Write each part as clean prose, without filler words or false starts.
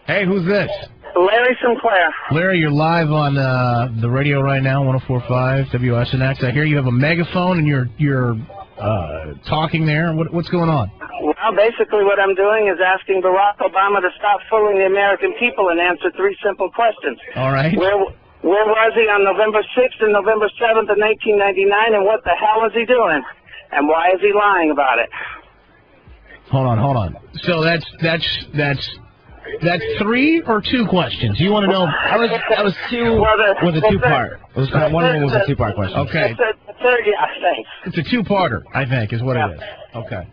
Hey, who's this? Larry Sinclair. Larry, you're live on the radio right now, 104.5 WSNX. I hear you have a megaphone and you're talking there. What's going on? Well, basically what I'm doing is asking Barack Obama to stop fooling the American people and answer 3 simple questions. All right. Where was he on November 6th and November 7th of 1999, and what the hell is he doing? And why is he lying about it? Hold on. So that's 3 or 2 questions. You want to know? That was 2 with a 2-part. One of them was a 2-part question. Okay. Thanks. It's a 2-parter, I think, is what it is. Okay.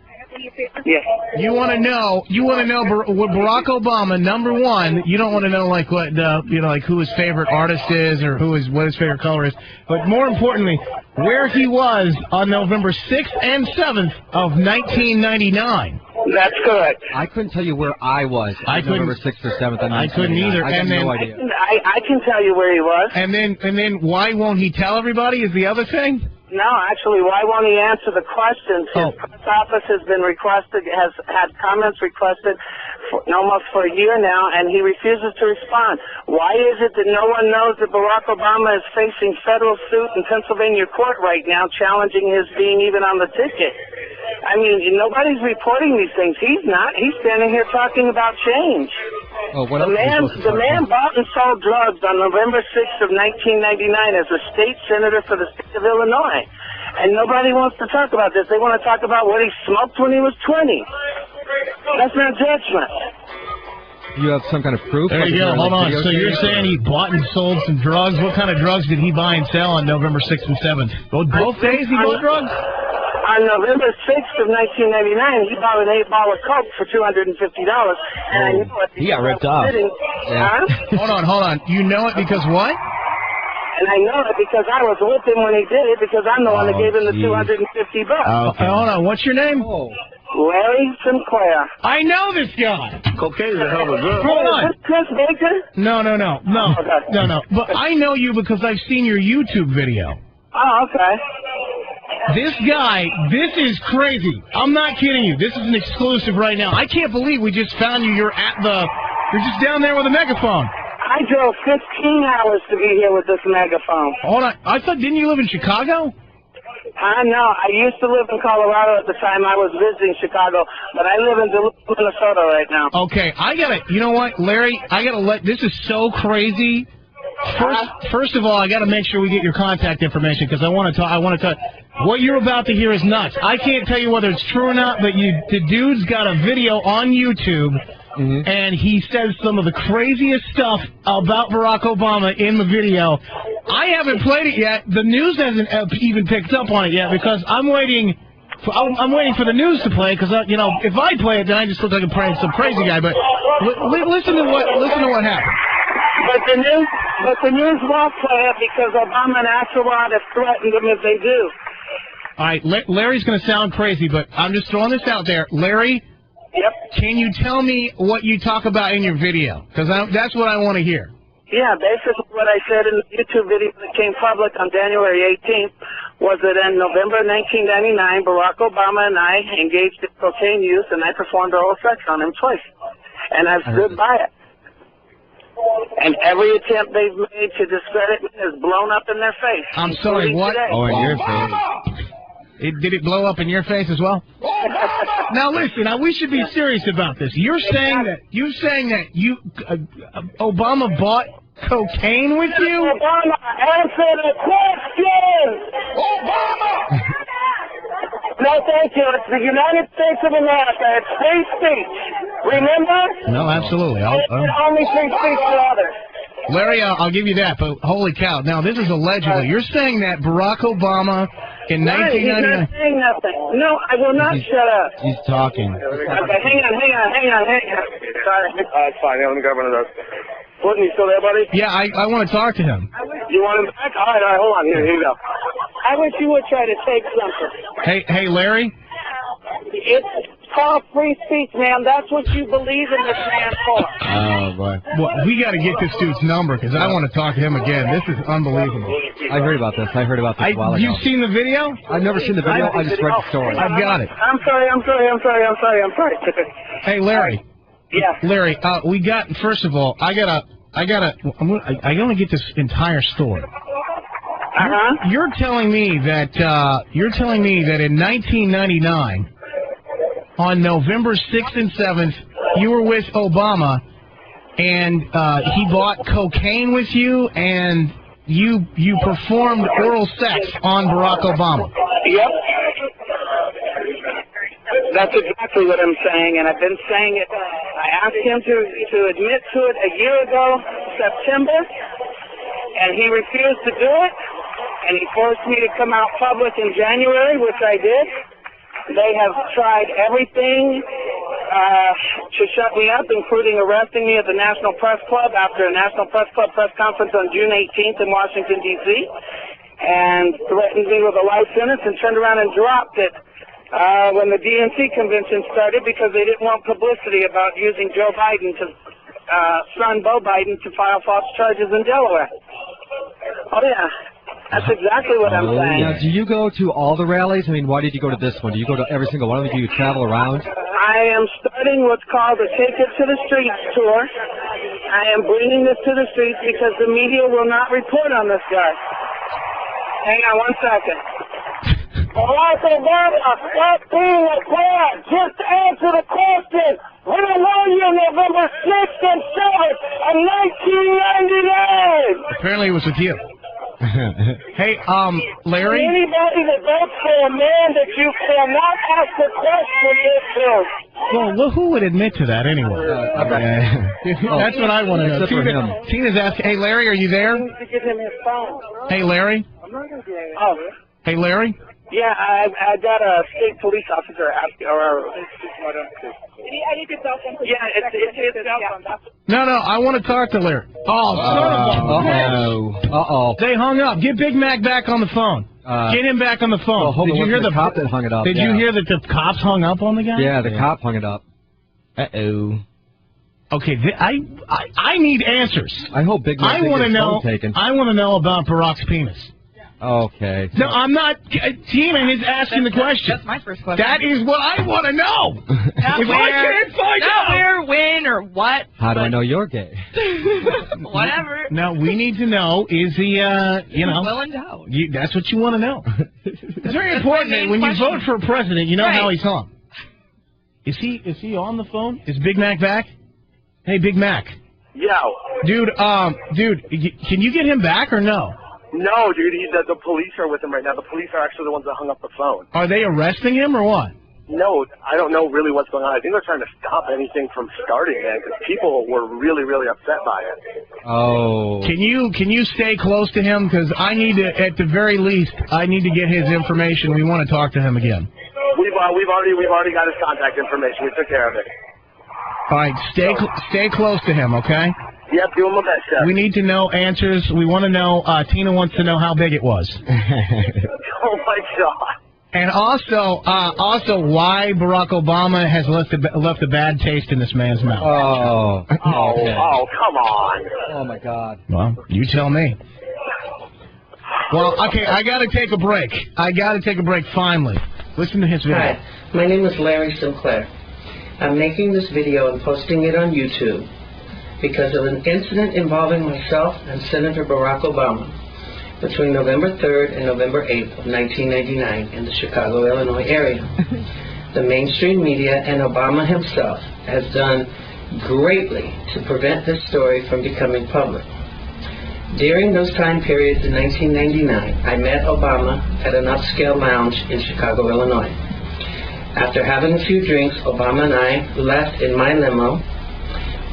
Yeah. You want to know what Barack Obama, number 1, you don't want to know like what like who his favorite artist is or what his favorite color is, but more importantly, where he was on November 6th and 7th of 1999. That's correct. I couldn't tell you where I was on November 6th or 7th. I couldn't either. I have no idea. I can tell you where he was. And then why won't he tell everybody is the other thing? No, actually, why won't he answer the questions? His press office has had comments requested almost for a year now, and he refuses to respond. Why is it that no one knows that Barack Obama is facing federal suit in Pennsylvania court right now, challenging his being even on the ticket? I mean, nobody's reporting these things. He's not. He's standing here talking about change. Oh, what the man bought and sold drugs on November 6th of 1999 as a state senator for the state of Illinois. And nobody wants to talk about this. They want to talk about what he smoked when he was 20. That's not judgment. You have some kind of proof? There you go. Hold on. So you're saying he bought and sold some drugs? What kind of drugs did he buy and sell on November 6th and 7th? Both days he bought drugs? On November 6th of 1999, he bought an 8-ball of Coke for $250. And I knew it. He got ripped off. Yeah. Hold on. You know it because what? And I know it because I was with him when he did it, because I'm the one that gave him the $250. Okay. Hold on. What's your name? Larry Sinclair. I know this guy. Cocaine's a hell of a drug. Hold on. Chris Baker? No. No. But I know you because I've seen your YouTube video. Oh, okay. This guy, this is crazy. I'm not kidding you. This is an exclusive right now. I can't believe we just found you. You're just down there with a megaphone. I drove 15 hours to be here with this megaphone. Hold on. Didn't you live in Chicago? No, I used to live in Colorado at the time I was visiting Chicago, but I live in Duluth, Minnesota right now. Okay, you know what, Larry, this is so crazy. First of all, I got to make sure we get your contact information because I want to talk. What you're about to hear is nuts. I can't tell you whether it's true or not, but the dude's got a video on YouTube, and he says some of the craziest stuff about Barack Obama in the video. I haven't played it yet. The news hasn't even picked up on it yet because I'm waiting for the news to play because if I play it, then I just look like some crazy guy. But listen to what happened. But the news won't play it because Obama and Axelrod have threatened them if they do. All right, Larry's going to sound crazy, but I'm just throwing this out there. Larry, yep. Can you tell me what you talk about in your video? Because that's what I want to hear. Yeah, basically what I said in the YouTube video that came public on January 18th was that in November 1999, Barack Obama and I engaged in cocaine use, and I performed oral sex on him twice. And I've stood by it. And every attempt they've made to discredit me has blown up in their face. I'm sorry, what? Today. Oh, in your face. Did it blow up in your face as well? Now listen, we should be serious about this. You're saying that Obama bought cocaine with you? Obama, answer the question! Obama! No, thank you. It's the United States of America. It's free speech. Remember? No, absolutely. It's only free speech for others. Larry, I'll give you that, but holy cow. Now, this is allegedly. You're saying that Barack Obama in 1999... He's not saying nothing. No, I will not shut up. He's talking. Okay, hang on. Sorry. It's fine. Let me grab one of those. Putin, you still there, buddy? Yeah, I want to talk to him. You want him back? All right, hold on. Here you go. I wish you would try to take something. Hey, Larry? It's called free speech, man. That's what you believe in this man for. Oh, boy. Well, we got to get this dude's number because I want to talk to him again. This is unbelievable. I heard about this. I heard about this a while ago. You've seen the video? I've never seen the video. I just read the story. I've got it. I'm sorry. Hey, Larry. Larry, we got. First of all, I gotta get this entire story. You're telling me that in 1999, on November 6th and 7th, you were with Obama, and he bought cocaine with you, and you performed oral sex on Barack Obama. Yep. That's exactly what I'm saying, and I've been saying it. I asked him to admit to it a year ago, September, and he refused to do it, and he forced me to come out public in January, which I did. They have tried everything to shut me up, including arresting me at the National Press Club after a National Press Club press conference on June 18th in Washington, D.C., and threatened me with a life sentence and turned around and dropped it when the DNC convention started because they didn't want publicity about using Joe Biden son Beau Biden to file false charges in Delaware. Oh, yeah. That's exactly what I'm saying. Now, do you go to all the rallies? I mean, why did you go to this one? Do you go to every single one of them? Do you travel around? I am starting what's called a Take It to the Streets tour. I am bringing this to the streets because the media will not report on this guy. Hang on one second. Barack Obama, stop being a clown. Just answer the question. When were you November 6th and 7th of 1999? Apparently it was with you. Hey, Larry? Anybody that votes for a man that you cannot ask a question to. Well, who would admit to that anyway? That's what I want to know. Tina's asking, hey, Larry, are you there? To give him his phone. Hey, Larry? Oh. Hey, Larry? Yeah, I got a state police officer asking, No, I want to talk to Larry. Oh, son of a... They hung up. Get Big Mac back on the phone. Get him back on the phone. Well, did you hear the cop that hung it up? Did you hear that the cops hung up on the guy? Yeah, the cop hung it up. Okay, I need answers. I hope Big Mac didn't get his phone taken. I want to know about Barack's penis. Okay. No, I'm not. Tina is asking the question. That's my first question. That is what I want to know. If I can't find out. Not where, when, or what. How do I know you're gay? Whatever. No, we need to know, is he, well endowed. That's what you want to know. It's very important that when you vote for a president, you know how he's hung. Is he on the phone? Is Big Mac back? Hey, Big Mac. Yo. Dude, can you get him back or no? No, dude, the police are with him right now. The police are actually the ones that hung up the phone. Are they arresting him or what? No, I don't know really what's going on. I think they're trying to stop anything from starting, man, because people were really, really upset by it. Oh. Can you stay close to him? Because I need to, at the very least, I need to get his information. We want to talk to him again. We've already got his contact information. We took care of it. All right, stay close to him, okay? Yep, doing my best, Chef. We need to know answers. We want to know, Tina wants to know how big it was. Oh, my God. And also why Barack Obama has left a bad taste in this man's mouth. Oh, come on. Oh, my God. Well, you tell me. Well, okay, I got to take a break. Finally. Listen to his video. Hi, my name is Larry Sinclair. I'm making this video and posting it on YouTube because of an incident involving myself and Senator Barack Obama between November 3rd and November 8th of 1999 in the Chicago, Illinois area. The mainstream media and Obama himself has done greatly to prevent this story from becoming public. During those time periods in 1999, I met Obama at an upscale lounge in Chicago, Illinois. After having a few drinks, Obama and I left in my limo,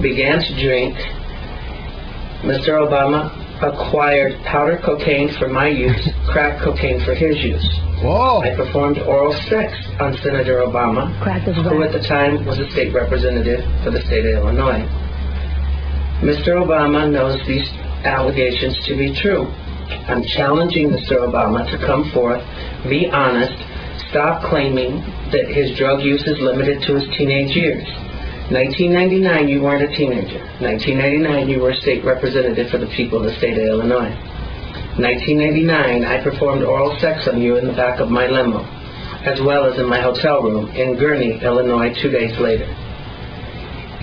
began to drink. Mr. Obama acquired powder cocaine for my use, crack cocaine for his use. Whoa. I performed oral sex on Senator Obama, who at the time was a state representative for the state of Illinois. Mr. Obama knows these allegations to be true. I'm challenging Mr. Obama to come forth, be honest, stop claiming that his drug use is limited to his teenage years. 1999, you weren't a teenager. 1999, you were a state representative for the people of the state of Illinois. 1999, I performed oral sex on you in the back of my limo, as well as in my hotel room in Gurnee, Illinois, 2 days later.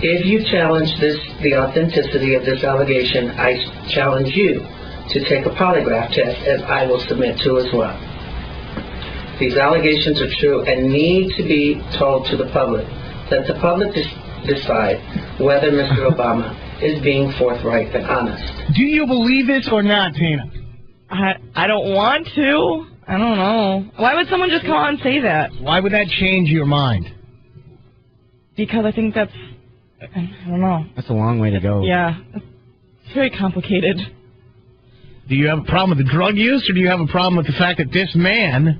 If you challenge the authenticity of this allegation, I challenge you to take a polygraph test, and I will submit to as well. These allegations are true and need to be told to the public. Let the public decide whether Mr. Obama is being forthright and honest. Do you believe this or not, Tina? I don't want to. I don't know. Why would someone just come on and say that? Why would that change your mind? Because I think that's, I don't know. That's a long way to go. Yeah. It's very complicated. Do you have a problem with the drug use, or do you have a problem with the fact that this man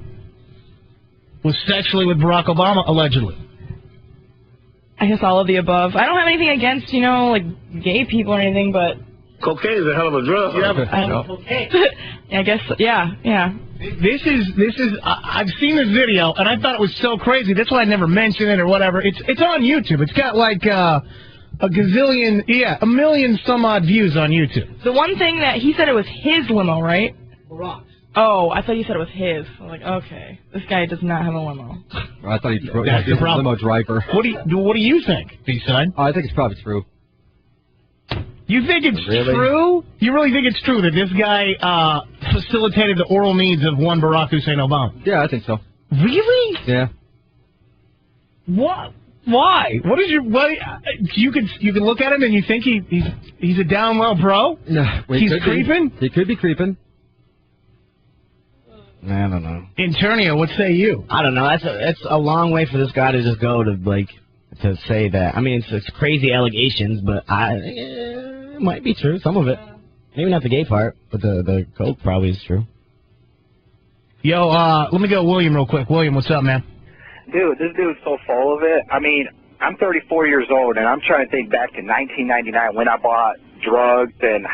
was sexually with Barack Obama, allegedly? I guess all of the above. I don't have anything against, like, gay people or anything, but... Cocaine is a hell of a drug. I guess, yeah. This is. I've seen this video, and I thought it was so crazy. That's why I never mentioned it or whatever. It's on YouTube. It's got like a million some odd views on YouTube. The one thing that he said it was his limo, right? Barack. Oh, I thought you said it was his. I'm like, okay, this guy does not have a limo. I thought he was That's the a problem. limo driver. What do you think, B-side? I think it's probably true. You think it's Really? true? You really think it's true that this guy facilitated the oral needs of one Barack Hussein Obama? Yeah, I think so. Really? Yeah. What? Why? What is your? What? You can look at him and you think he's a downwell bro? No, He's creeping? He could be creeping. I don't know. Internio, what say you? I don't know. That's a long way for this guy to just go to say that. I mean, it's crazy allegations, but it might be true. Some of it, maybe not the gay part, but the coke probably is true. Yo, let me go William real quick. William, what's up, man? Dude, this dude's so full of it. I mean, I'm 34 years old, and I'm trying to think back to 1999 when I bought drugs and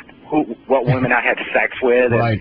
what women I had sex with. And Right.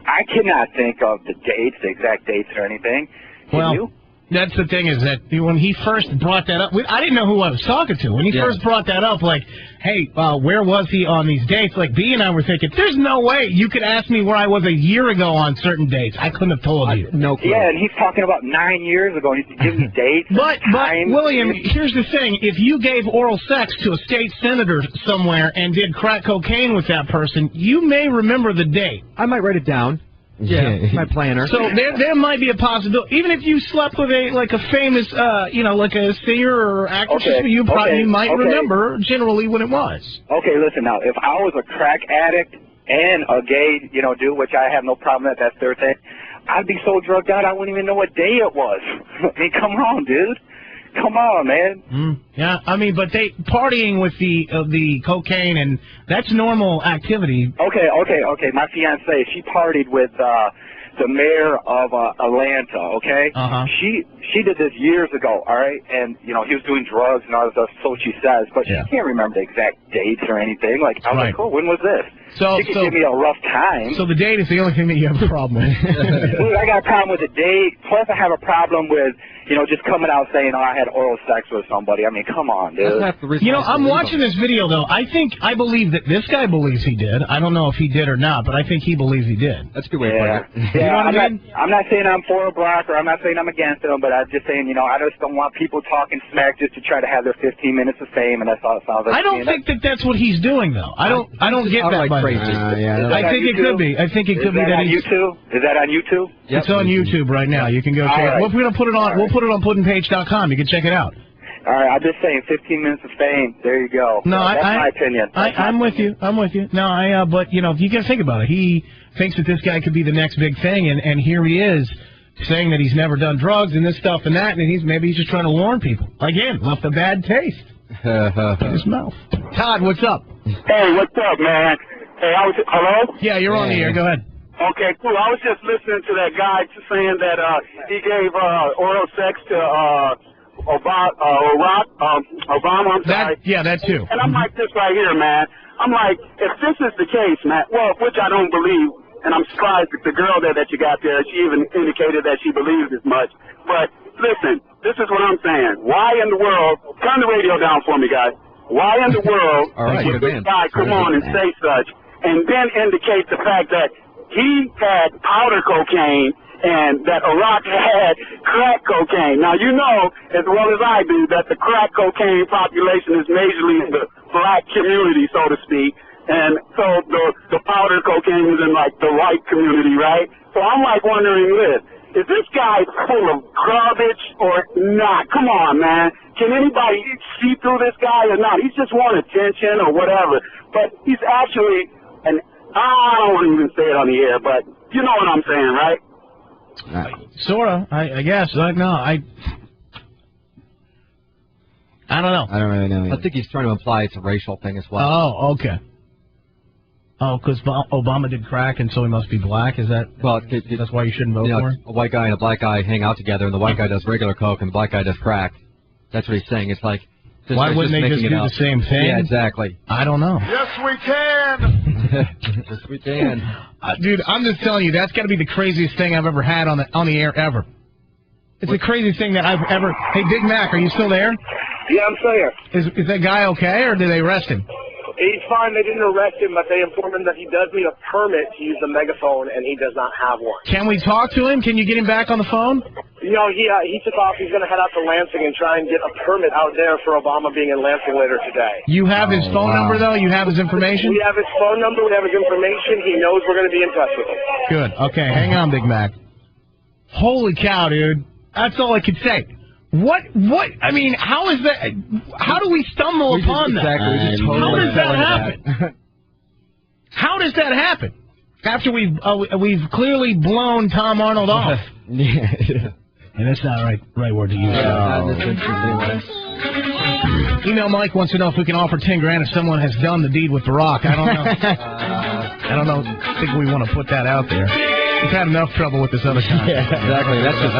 I cannot think of the dates, the exact dates or anything. Can you? That's the thing is that when he first brought that up, I didn't know who I was talking to. When he first brought that up, like, hey, where was he on these dates? Like, B and I were thinking, there's no way you could ask me where I was a year ago on certain dates. I couldn't have told you. No clue. Yeah, and he's talking about 9 years ago, and he's giving me dates. But times. William, here's the thing. If you gave oral sex to a state senator somewhere and did crack cocaine with that person, you may remember the date. I might write it down. Yeah, my planner. So there might be a possibility. Even if you slept with a famous, like a singer or actress, you might remember generally when it was. Okay, listen now. If I was a crack addict and a gay, dude, which I have no problem with, that's their thing, I'd be so drugged out I wouldn't even know what day it was. I mean, come on, dude. Come on, man. Yeah, I mean, but they partying with the cocaine, and that's normal activity. Okay. My fiancée, she partied with the mayor of Atlanta. Okay. She did this years ago. All right, and he was doing drugs and all that stuff. So she says, but she can't remember the exact dates or anything. Like I was like, oh, when was this? So she could give me a rough time. So the date is the only thing that you have a problem with. Dude, I got a problem with the date. Plus, I have a problem with just coming out saying, oh, I had oral sex with somebody. I mean, come on, dude. I'm watching this video, though. I believe that this guy believes he did. I don't know if he did or not, but I think he believes he did. That's a good way to put it. Yeah, you know what I mean? I'm not saying I'm for a block, or I'm not saying I'm against him, but I'm just saying, I just don't want people talking smack just to try to have their 15 minutes of fame, and that's all it sounds like. I don't think that's what he's doing, though. I don't get that by crazy. I think it could be. I think it could be that he's... Is that on YouTube? Yep. It's on YouTube right now. You can go check it. We're going to put it on. We'll put it on puddingpage.com. You can check it out. All right, I'm just saying, 15 minutes of fame. There you go. No, that's my opinion. I'm with you. I'm with you. No, but if you can think about it, he thinks that this guy could be the next big thing, and here he is saying that he's never done drugs and this stuff and that, and maybe he's just trying to warn people. Again, left a bad taste in his mouth. Todd, what's up? Hey, what's up, man? Hey, hello? Yeah, you're on the air. Go ahead. Okay, cool. I was just listening to that guy saying that he gave oral sex to Obama. I'm sorry. That too. And I'm like this right here, man. I'm like, if this is the case, man, well, which I don't believe, and I'm surprised that the girl there that you got there, she even indicated that she believes as much. But listen, this is what I'm saying. Why in the world, turn the radio down for me, guys. Why in the world would this guy come on and say such, and then indicate the fact that he had powder cocaine and that Iraq had crack cocaine. Now, you know as well as I do that the crack cocaine population is majorly in the black community, so to speak, and so the powder cocaine is in, like, the white community, right? So I'm, like, wondering this. Is this guy full of garbage or not? Come on, man. Can anybody see through this guy or not? He's just want attention or whatever. But he's actually I don't want to even say it on the air, but you know what I'm saying, right? Sorta, I guess. No, I don't know. I don't really know either. I think he's trying to imply it's a racial thing as well. Oh, okay. Oh, because Obama did crack, and so he must be black. Is that? Well, that's why you shouldn't vote for him. A white guy and a black guy hang out together, and the white guy does regular coke, and the black guy does crack. That's what he's saying. It's like, why wouldn't they just do the same thing? Yeah, exactly. I don't know. Yes, we can. Yes, we can. Dude, I'm just telling you, that's got to be the craziest thing I've ever had on the air ever. It's the craziest thing that I've ever. Hey, Big Mac, are you still there? Yeah, I'm still here. Is that guy okay, or did they arrest him? He's fine. They didn't arrest him, but they informed him that he does need a permit to use the megaphone, and he does not have one. Can we talk to him? Can you get him back on the phone? You know, he took off. He's going to head out to Lansing and try and get a permit out there for Obama being in Lansing later today. You have his phone number, though? You have his information? We have his phone number. We have his information. He knows we're going to be in touch with him. Good. Okay, hang on, Big Mac. Holy cow, dude. That's all I could say. What, I mean, how is that, how do we stumble upon that? Exactly. How does that happen? How does that happen? After we've clearly blown Tom Arnold off. Yeah. And that's not right word to use. Email Mike wants to know if we can offer $10,000 if someone has done the deed with Barack. I don't know. I don't know. I think we want to put that out there. We've had enough trouble with this other guy. Yeah, exactly. That's just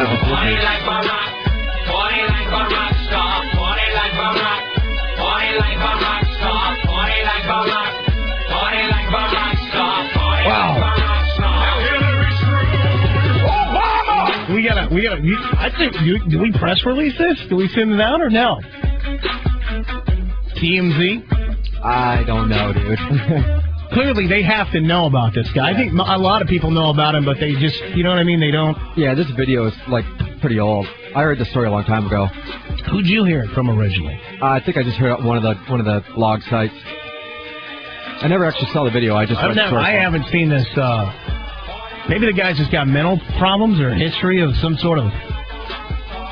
We gotta. I think. Do we press release this? Do we send it out or no? TMZ. I don't know, dude. Clearly, they have to know about this guy. I think a lot of people know about him, but they just, you know what I mean? They don't. Yeah, this video is like pretty old. I heard this story a long time ago. Who'd you hear it from originally? I think I just heard it on one of the blog sites. I never actually saw the video. I haven't seen this. Maybe the guy's just got mental problems or a history of some sort of.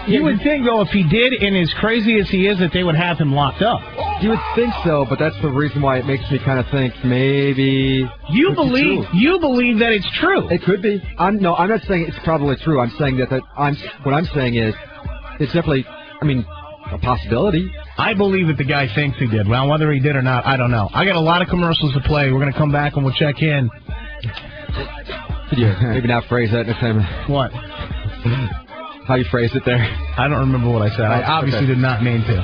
You would think, though, if he did, and as crazy as he is, that they would have him locked up. You would think so, but that's the reason why it makes me kind of think maybe. You believe that it's true. It could be. I'm not saying it's probably true. I'm saying what I'm saying is, it's definitely, a possibility. I believe that the guy thinks he did. Well, whether he did or not, I don't know. I got a lot of commercials to play. We're going to come back and we'll check in. Could you maybe not phrase that next time? What? How you phrased it there? I don't remember what I said. I obviously did not mean to.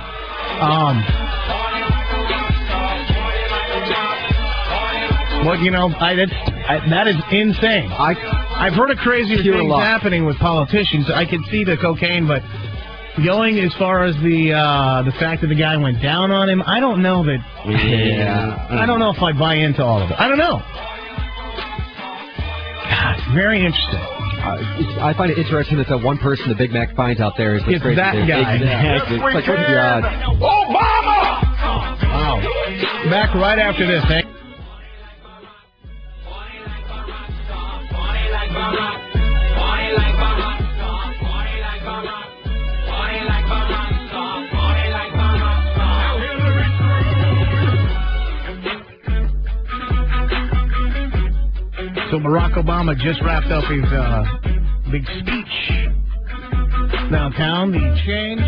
That is insane. I've heard of crazier things happening with politicians. I can see the cocaine, but going as far as the fact that the guy went down on him, I don't know that. Yeah. I don't know if I buy into all of it. I don't know. God, very interesting. I find it interesting that the one person the Big Mac finds out there is it's that guy. Exactly. It's like, what's the odds? Obama! Wow. Back right after this, eh? So Barack Obama just wrapped up his big speech downtown, the Exchange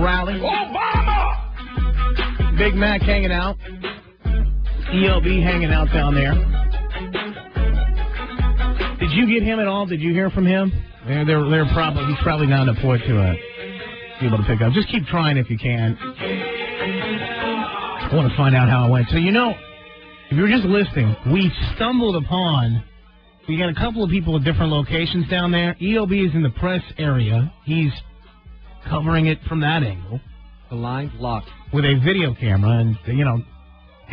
rally. Obama! Big Mac hanging out. ELB hanging out down there. Did you get him at all? Did you hear from him? He's probably not employed to be able to pick up. Just keep trying if you can. I want to find out how it went. So if you're just listening, we stumbled upon. We got a couple of people at different locations down there. ELB is in the press area. He's covering it from that angle. The line's locked. With a video camera and,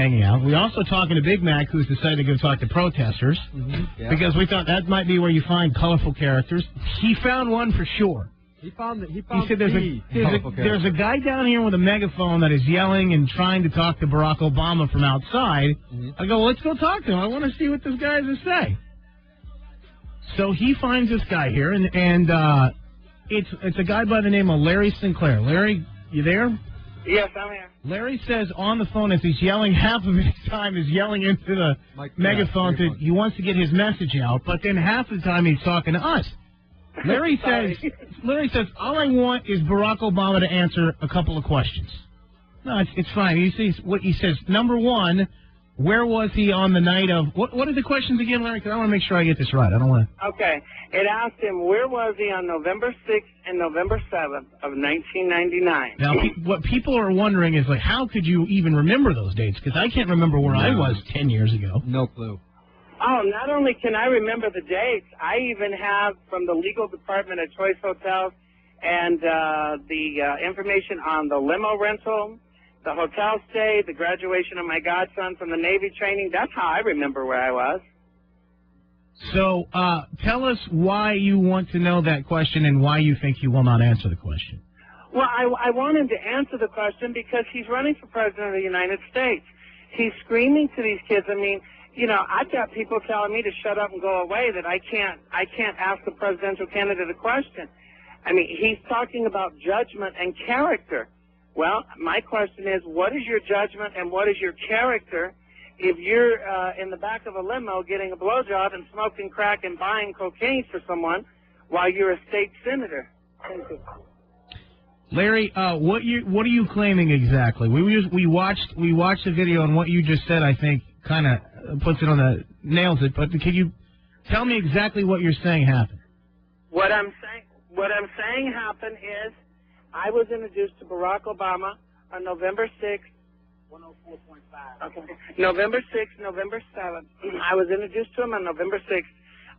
hanging out. We're also talking to Big Mac, who's decided to go talk to protesters, because we thought that might be where you find colorful characters. He found one for sure. He said there's a guy down here with a megaphone that is yelling and trying to talk to Barack Obama from outside. I go, well, let's go talk to him. I want to see what this guy has to say. So he finds this guy here, and it's a guy by the name of Larry Sinclair. Larry, you there? Yes, I'm here. Larry says on the phone as he's yelling, half of his time is yelling into the megaphone. He wants to get his message out, but then half of the time he's talking to us. Larry says, all I want is Barack Obama to answer a couple of questions. No, it's fine. He says, number one, where was he on the night of... What are the questions again, Larry? Because I want to make sure I get this right. I don't want to... Okay. It asked him, where was he on November 6th and November 7th of 1999? Now, what people are wondering is, like, how could you even remember those dates? Because I can't remember where I was 10 years ago. No clue. Oh, not only can I remember the dates, I even have from the legal department at Choice Hotels and the information on the limo rental, the hotel stay, the graduation of my godson from the Navy training. That's how I remember where I was. So tell us why you want to know that question and why you think he will not answer the question. Well, I want him to answer the question because he's running for president of the United States. He's screaming to these kids. I mean, you know, I've got people telling me to shut up and go away, that I can't ask the presidential candidate a question. I mean, he's talking about judgment and character. Well, my question is, what is your judgment and what is your character if you're in the back of a limo getting a blowjob and smoking crack and buying cocaine for someone while you're a state senator? Thank you. Larry, what are you claiming exactly? We watched the video, and what you just said, I think, kind of puts it on the nails it. But can you tell me exactly what you're saying happened? What I'm saying happened is I was introduced to Barack Obama on November 6th. 104.5. Okay. November 6th, November 7th. I was introduced to him on November 6th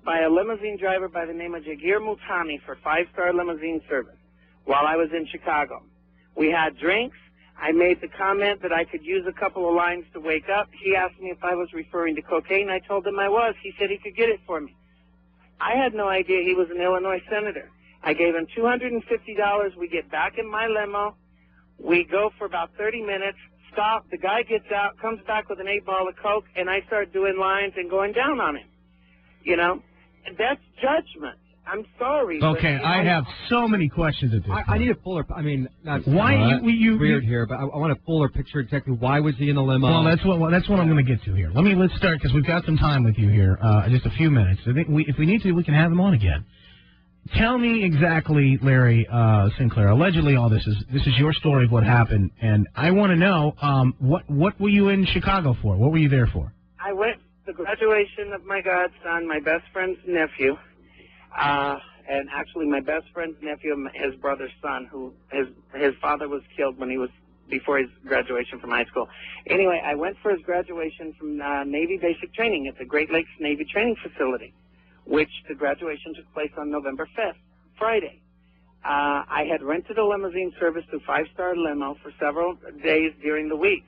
by a limousine driver by the name of Jagir Mutani for 5-star limousine service while I was in Chicago. We had drinks. I made the comment that I could use a couple of lines to wake up. He asked me if I was referring to cocaine. I told him I was. He said he could get it for me. I had no idea he was an Illinois senator. I gave him $250. We get back in my limo. We go for about 30 minutes, stop. The guy gets out, comes back with an 8-ball of Coke, and I start doing lines and going down on him. You know, that's judgment. I'm sorry. Okay, but, I have so many questions at this point. I need a fuller, I mean, not why weird here, but I want a fuller picture exactly. Why was he in the limo? Well, that's what I'm going to get to here. Let's start, because we've got some time with you here, just a few minutes. I think if we need to, we can have him on again. Tell me exactly, Larry Sinclair. Allegedly, all this is your story of what happened, and I want to know what were you in Chicago for? What were you there for? I went to the graduation of my godson, my best friend's nephew, and actually my best friend's nephew, his brother's son, who his father was killed before his graduation from high school. Anyway, I went for his graduation from Navy basic training at the Great Lakes Navy Training Facility, which the graduation took place on November 5th, Friday. I had rented a limousine service through 5-star Limo for several days during the week.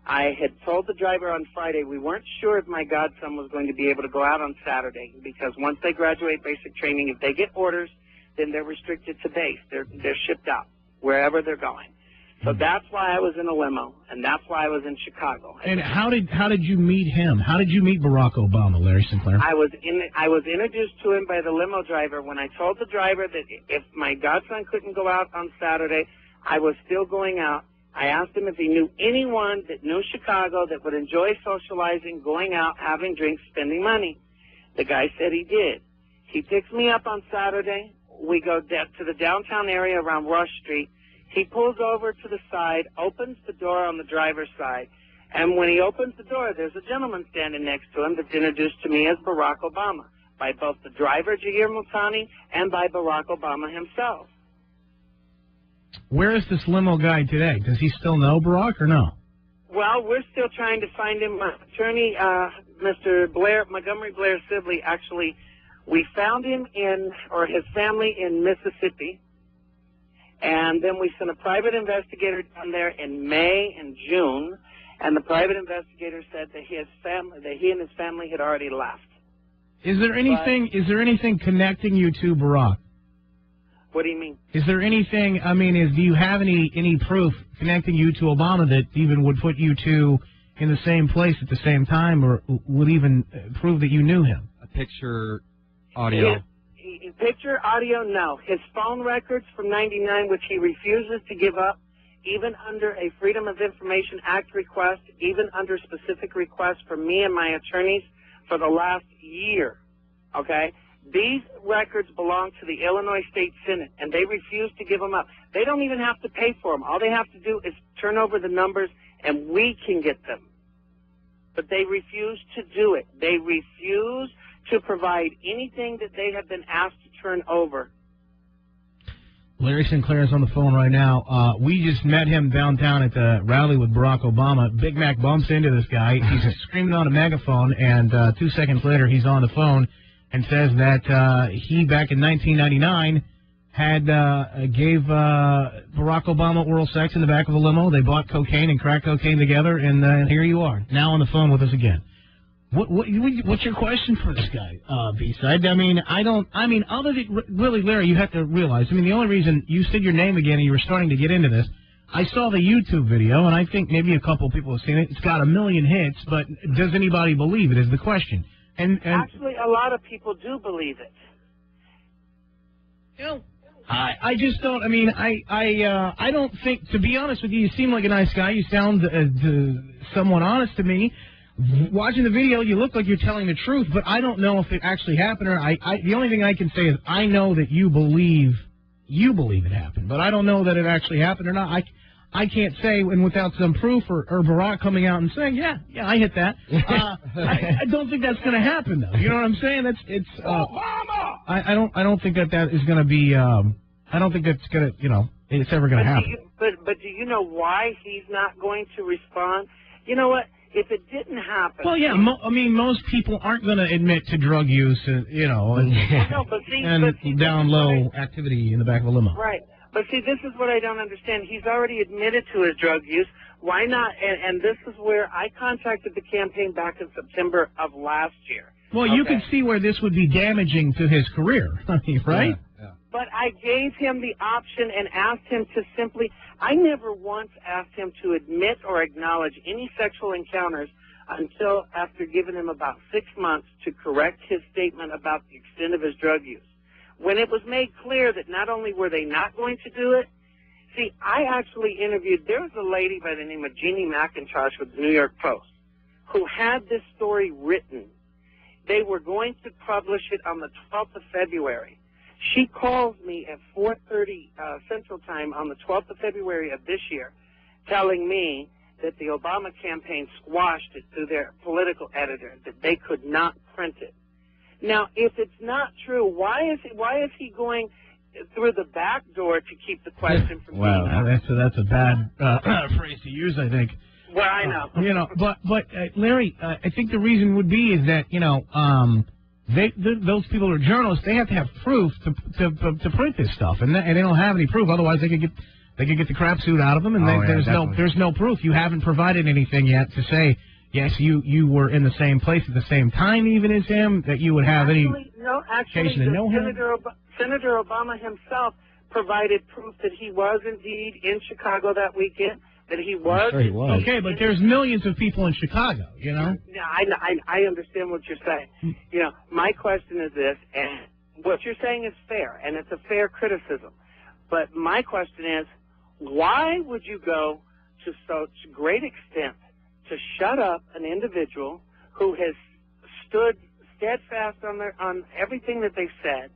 I had told the driver on Friday we weren't sure if my godson was going to be able to go out on Saturday, because once they graduate basic training, if they get orders, then they're restricted to base. They're shipped out wherever they're going. So that's why I was in a limo, and that's why I was in Chicago. And how did you meet him? How did you meet Barack Obama, Larry Sinclair? I was introduced to him by the limo driver. When I told the driver that if my godson couldn't go out on Saturday, I was still going out. I asked him if he knew anyone that knew Chicago that would enjoy socializing, going out, having drinks, spending money. The guy said he did. He picks me up on Saturday. We go to the downtown area around Rush Street. He pulls over to the side, opens the door on the driver's side, and when he opens the door, there's a gentleman standing next to him that's introduced to me as Barack Obama, by both the driver, Jagir Mutani, and by Barack Obama himself. Where is this limo guy today? Does he still know Barack or no? Well, we're still trying to find him. My attorney, Mr. Montgomery Blair Sibley, actually, we found him his family in Mississippi. And then we sent a private investigator down there in May and June, and the private investigator said that he and his family had already left. Is there anything connecting you to Barack? What do you mean? Is there anything? I mean, do you have any proof connecting you to Obama that even would put you two in the same place at the same time, or would even prove that you knew him? A picture, audio. Picture, audio, no. His phone records from '99, which he refuses to give up, even under a Freedom of Information Act request, even under specific requests from me and my attorneys for the last year, okay? These records belong to the Illinois State Senate, and they refuse to give them up. They don't even have to pay for them. All they have to do is turn over the numbers, and we can get them. But they refuse to do it. They refuse to provide anything that they have been asked to turn over. Larry Sinclair is on the phone right now. We just met him downtown at the rally with Barack Obama. Big Mac bumps into this guy. He's screaming on a megaphone, and 2 seconds later he's on the phone and says that he, back in 1999, had gave Barack Obama oral sex in the back of a limo. They bought cocaine and crack cocaine together, and here you are, now on the phone with us again. What's your question for this guy, B-Side? I mean, other than, really, Larry, you have to realize, I mean, the only reason you said your name again and you were starting to get into this, I saw the YouTube video, and I think maybe a couple of people have seen it. It's got 1 million hits, but does anybody believe it is the question. And actually, a lot of people do believe it. You know, I just don't. I mean, I don't think. To be honest with you, you seem like a nice guy. You sound somewhat honest to me. Watching the video, you look like you're telling the truth, but I don't know if it actually happened or. The only thing I can say is I know that you believe it happened, but I don't know that it actually happened or not. I can't say, and without some proof or Barack coming out and saying, yeah, I hit that. I don't think that's going to happen, though. You know what I'm saying? Obama! I don't think that is going to be. I don't think that's going to. It's ever going to happen. But do you know why he's not going to respond? You know what? If it didn't happen. Well, yeah. I mean, most people aren't going to admit to drug use, and down low activity in the back of a limo. Right. But see, this is what I don't understand. He's already admitted to his drug use. Why not? And this is where I contacted the campaign back in September of last year. Well, you can see where this would be damaging to his career, right? Yeah. But I gave him the option and asked him to simply, I never once asked him to admit or acknowledge any sexual encounters until after giving him about 6 months to correct his statement about the extent of his drug use. When it was made clear that not only were they not going to do it, see, I actually interviewed, there was a lady by the name of Jeannie McIntosh with the New York Post who had this story written. They were going to publish it on the 12th of February. She calls me at 4:30 Central Time on the 12th of February of this year, telling me that the Obama campaign squashed it through their political editor, that they could not print it. Now, if it's not true, why is he going through the back door to keep the question from being asked? That's a bad phrase to use, I think. Well, I know. But Larry, I think the reason would be is that those people who are journalists, they have to have proof to print this stuff, and they don't have any proof. Otherwise, they could get the crap suit out of them, and there's no proof. You haven't provided anything yet to say. Yes, you were in the same place at the same time, even as him, that you would have occasion to know him? Senator Obama himself provided proof that he was indeed in Chicago that weekend, that he was. Sure he was. Okay, but there's millions of people in Chicago, Yeah, I understand what you're saying. My question is this, and what you're saying is fair, and it's a fair criticism. But my question is, why would you go to such great extent to shut up an individual who has stood steadfast on everything that they've said,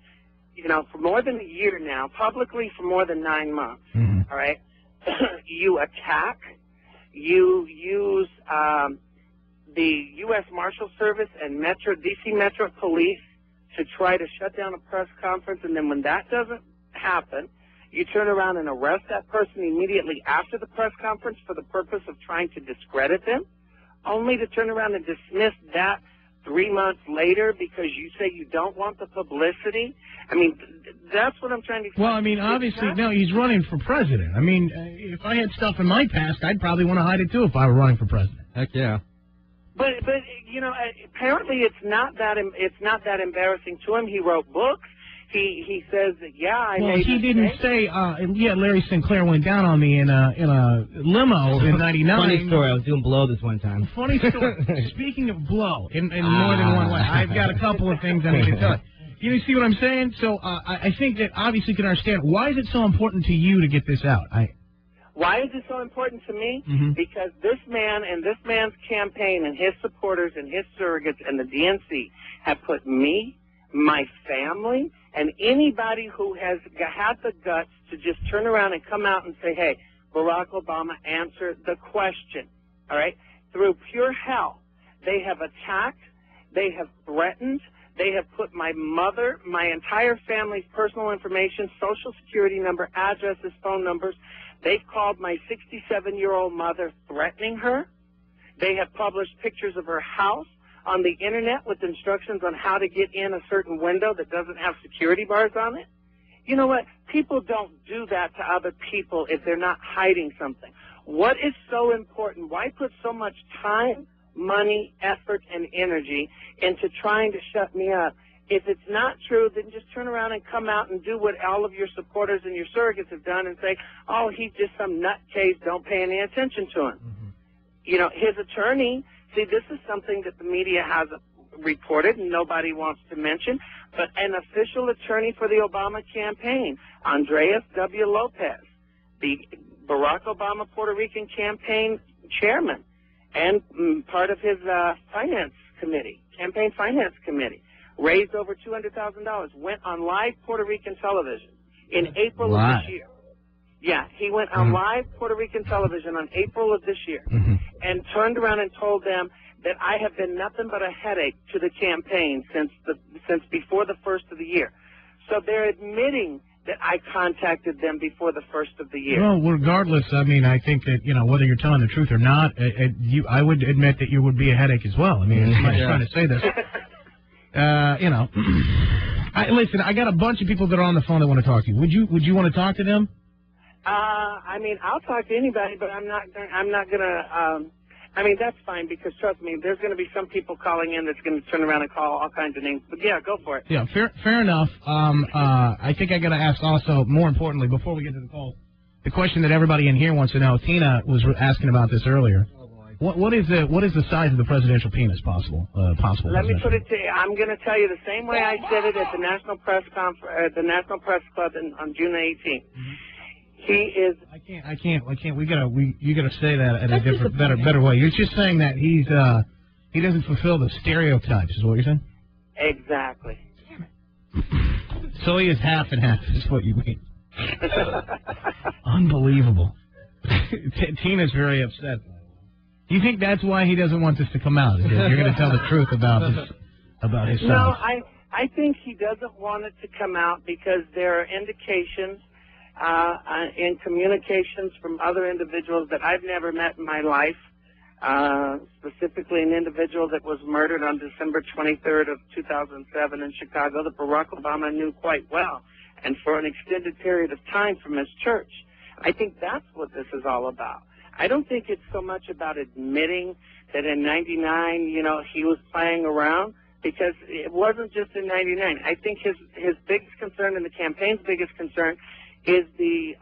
for more than a year now, publicly for more than 9 months, all right? You attack, you use the U.S. Marshal Service and D.C. Metro Police to try to shut down a press conference, and then when that doesn't happen, you turn around and arrest that person immediately after the press conference for the purpose of trying to discredit them, only to turn around and dismiss that 3 months later because you say you don't want the publicity? I mean, that's what I'm trying to explain. Well, I mean, obviously, no, he's running for president. I mean, if I had stuff in my past, I'd probably want to hide it, too, if I were running for president. Heck yeah. But you know, apparently it's not that embarrassing to him. He wrote books. He says that, yeah, I well, made he didn't say, yeah, Larry Sinclair went down on me in a limo in '99. Funny story. I was doing blow this one time. Funny story. Speaking of blow, in more than one way, I've got a couple of things I need to tell you. You see what I'm saying? So I think that obviously you can understand. Why is it so important to you to get this out? Why is it so important to me? Mm-hmm. Because this man and this man's campaign and his supporters and his surrogates and the DNC have put me, my family, and anybody who has had the guts to just turn around and come out and say, hey, Barack Obama, answer the question, all right? Through pure hell, they have attacked, they have threatened, they have put my mother, my entire family's personal information, social security number, addresses, phone numbers. They've called my 67-year-old mother threatening her. They have published pictures of her house on the Internet with instructions on how to get in a certain window that doesn't have security bars on it. You know what? People don't do that to other people if they're not hiding something. What is so important? Why put so much time, money, effort, and energy into trying to shut me up? If it's not true, then just turn around and come out and do what all of your supporters and your surrogates have done and say, oh, he's just some nutcase, don't pay any attention to him. Mm-hmm. You know, his attorney, see, this is something that the media has reported and nobody wants to mention, but an official attorney for the Obama campaign, Andreas W. Lopez, the Barack Obama Puerto Rican campaign chairman and part of his campaign finance committee, raised over $200,000, went on live Puerto Rican television in April of this year. Yeah, he went on live Puerto Rican television on April of this year and turned around and told them that I have been nothing but a headache to the campaign since before the first of the year. So they're admitting that I contacted them before the first of the year. Well, regardless, I mean, I think that, you know, whether you're telling the truth or not, I would admit that you would be a headache as well. I mean, I'm not trying to say this. You know, listen, I got a bunch of people that are on the phone that want to talk to you. Would you want to talk to them? I mean, I'll talk to anybody, but I'm not gonna. I mean, that's fine because trust me, there's going to be some people calling in that's going to turn around and call all kinds of names. But yeah, go for it. Yeah, fair enough. I think I got to ask also, more importantly, before we get to the call, the question that everybody in here wants to know. Tina was asking about this earlier. What is the size of the presidential penis possible? Let me put it to you. I'm going to tell you the same way I said it at the National Press the National Press Club on June 18th. He is. I can't. You gotta say that in a different, better way. You're just saying that he doesn't fulfill the stereotypes, is what you're saying? Exactly. So he is half and half, is what you mean. Unbelievable. Tina's very upset. Do you think that's why he doesn't want this to come out? Is that you're going to tell the truth about his size? No, I think he doesn't want it to come out because there are indications in communications from other individuals that I've never met in my life, specifically an individual that was murdered on December 23rd of 2007 in Chicago that Barack Obama knew quite well and for an extended period of time from his church. I think that's what this is all about. I don't think it's so much about admitting that in 99, you know, he was playing around, because it wasn't just in 99. I think his biggest concern and the campaign's biggest concern is the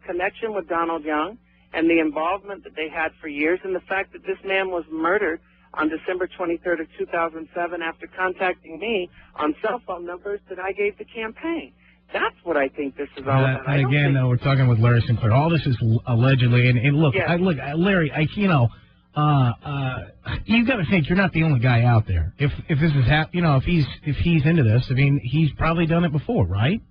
connection with Donald Young and the involvement that they had for years, and the fact that this man was murdered on December 23rd of 2007 after contacting me on cell phone numbers that I gave the campaign. That's what I think this is all about. And again, we're talking with Larry Sinclair. All this is allegedly, and look, yeah. Larry, you got to think you're not the only guy out there. If this is if he's into this, I mean, he's probably done it before, right?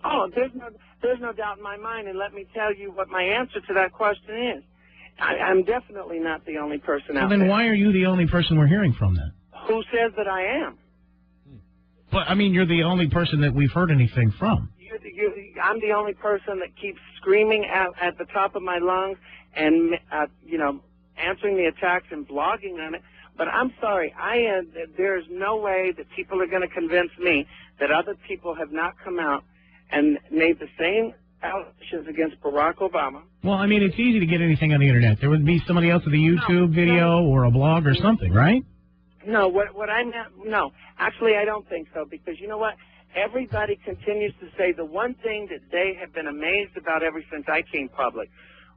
Oh, there's no doubt in my mind, and let me tell you what my answer to that question is. I'm definitely not the only person out there. Well, then why are you the only person we're hearing from then? Who says that I am? But, I mean, you're the only person that we've heard anything from. I'm the only person that keeps screaming at the top of my lungs and, answering the attacks and blogging on it But I'm sorry, there's no way that people are going to convince me that other people have not come out and made the same allegations against Barack Obama. Well, I mean, it's easy to get anything on the internet. There would be somebody else with a YouTube video or a blog or something, right? No, what I meant, no. Actually, I don't think so, because you know what? Everybody continues to say the one thing that they have been amazed about ever since I came public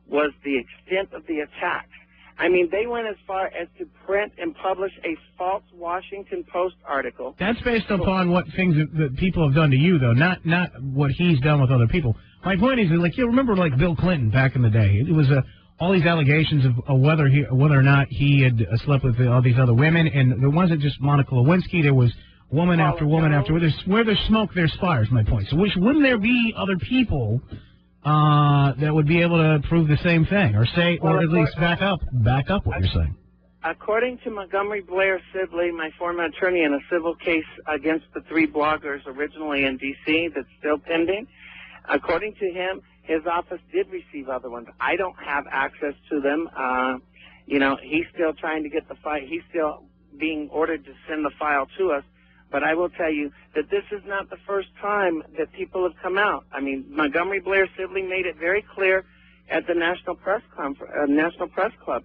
was the extent of the attacks. I mean, they went as far as to print and publish a false Washington Post article. That's based upon what things that people have done to you, though, not what he's done with other people. My point is, like, you remember, like, Bill Clinton back in the day. It was all these allegations of whether or not he had slept with all these other women, and there wasn't just Monica Lewinsky. There was woman after woman after woman. Where there's smoke, there's fire, is my point. So wouldn't there be other people that would be able to prove the same thing, or say, or at least back up what you're saying? According to Montgomery Blair Sibley, my former attorney, in a civil case against the 3 bloggers originally in D.C. that's still pending, according to him, his office did receive other ones. I don't have access to them. You know, he's still trying to get the file. He's still being ordered to send the file to us. But I will tell you that this is not the first time that people have come out. I mean, Montgomery Blair Sibley made it very clear at the National Press Club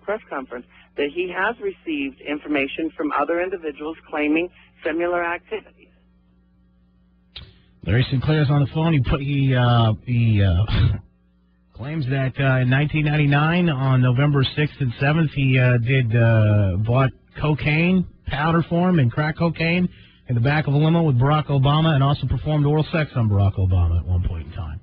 press conference that he has received information from other individuals claiming similar activities. Larry Sinclair's on the phone. He claims that in 1999, on November 6th and 7th, he bought cocaine, powder form, and crack cocaine in the back of a limo with Barack Obama, and also performed oral sex on Barack Obama at one point in time.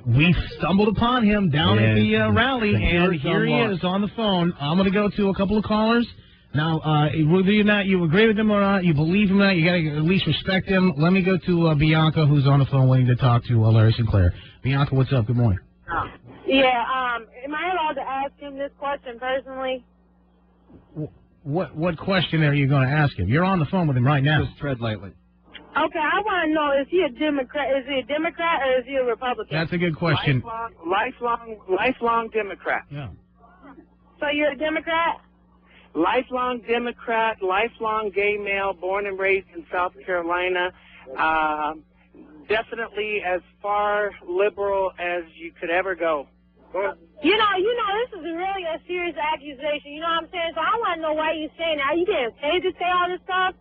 We stumbled upon him down at the rally, and here he is on the phone. I'm going to go to a couple of callers. Now, whether or not you agree with him or not, you believe him or not, you got to at least respect him. Let me go to Bianca, who's on the phone waiting to talk to Larry Sinclair. Bianca, what's up? Good morning. Yeah, am I allowed to ask him this question personally? What question are you going to ask him? You're on the phone with him right now. Just tread lightly. Okay, I want to know, is he a Democrat? Is he a Democrat or is he a Republican? That's a good question. Lifelong Democrat. Yeah. So you're a Democrat? Lifelong Democrat, lifelong gay male, born and raised in South Carolina. Definitely as far liberal as you could ever go. You know, this is really a serious accusation. You know what I'm saying? So I want to know why you're saying that. Are you getting paid to say all this stuff?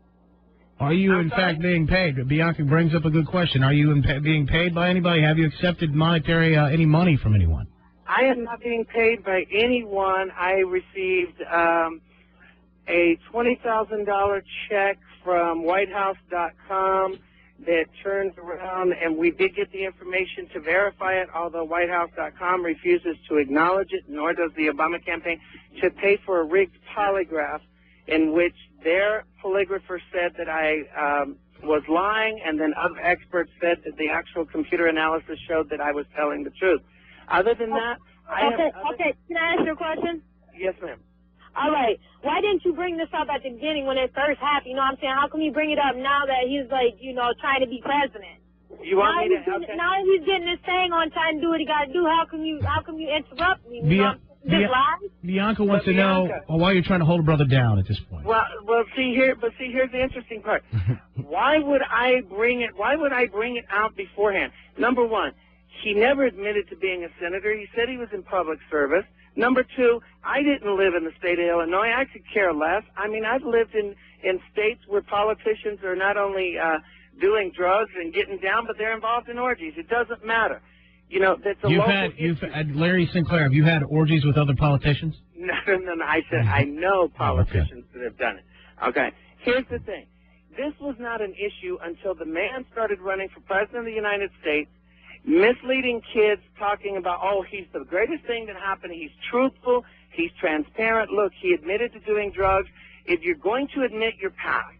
Are you, in fact, being paid? Bianca brings up a good question. Are you being paid by anybody? Have you accepted monetary, any money from anyone? I am not being paid by anyone. I received a $20,000 check from WhiteHouse.com that turns around, and we did get the information to verify it, although WhiteHouse.com refuses to acknowledge it, nor does the Obama campaign, to pay for a rigged polygraph in which their polygrapher said that I was lying, and then other experts said that the actual computer analysis showed that I was telling the truth. Other than that, Okay, can I ask you a question? Yes, ma'am. All right. Why didn't you bring this up at the beginning when it first happened? You know what I'm saying? How come you bring it up now that he's, like, you know, trying to be president? You want me to? Okay. Now he's getting this thing on trying to do what he got to do. How come you interrupt me? You know? Bianca wants to know why you're trying to hold a brother down at this point. Well, here's the interesting part. Why would I bring it? Why would I bring it out beforehand? Number one, he never admitted to being a senator. He said he was in public service. Number two, I didn't live in the state of Illinois. I could care less. I mean, I've lived in states where politicians are not only doing drugs and getting down, but they're involved in orgies. It doesn't matter. You know, that's a you've had Larry Sinclair, have you had orgies with other politicians? No. I said I know politicians that have done it. Okay. Here's the thing. This was not an issue until the man started running for president of the United States, misleading kids, talking about, oh, he's the greatest thing that happened. He's truthful. He's transparent. Look, he admitted to doing drugs. If you're going to admit your past,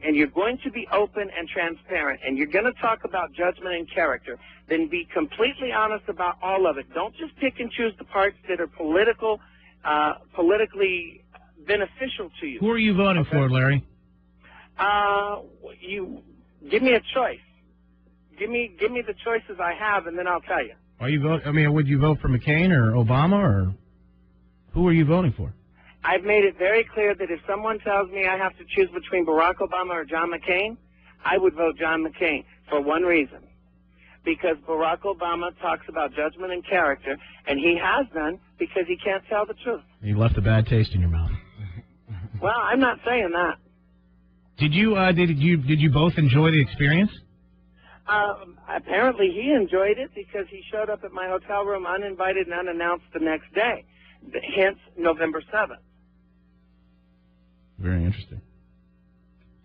and you're going to be open and transparent, and you're going to talk about judgment and character, then be completely honest about all of it. Don't just pick and choose the parts that are politically beneficial to you. Who are you voting for, Larry? You give me a choice. Give me the choices I have, and then I'll tell you. Are you vote? I mean, would you vote for McCain or Obama, or who are you voting for? I've made it very clear that if someone tells me I have to choose between Barack Obama or John McCain, I would vote John McCain for one reason. Because Barack Obama talks about judgment and character, and he has none because he can't tell the truth. You left a bad taste in your mouth. Well, I'm not saying that. Did you both enjoy the experience? Apparently he enjoyed it because he showed up at my hotel room uninvited and unannounced the next day, hence November 7th. Very interesting.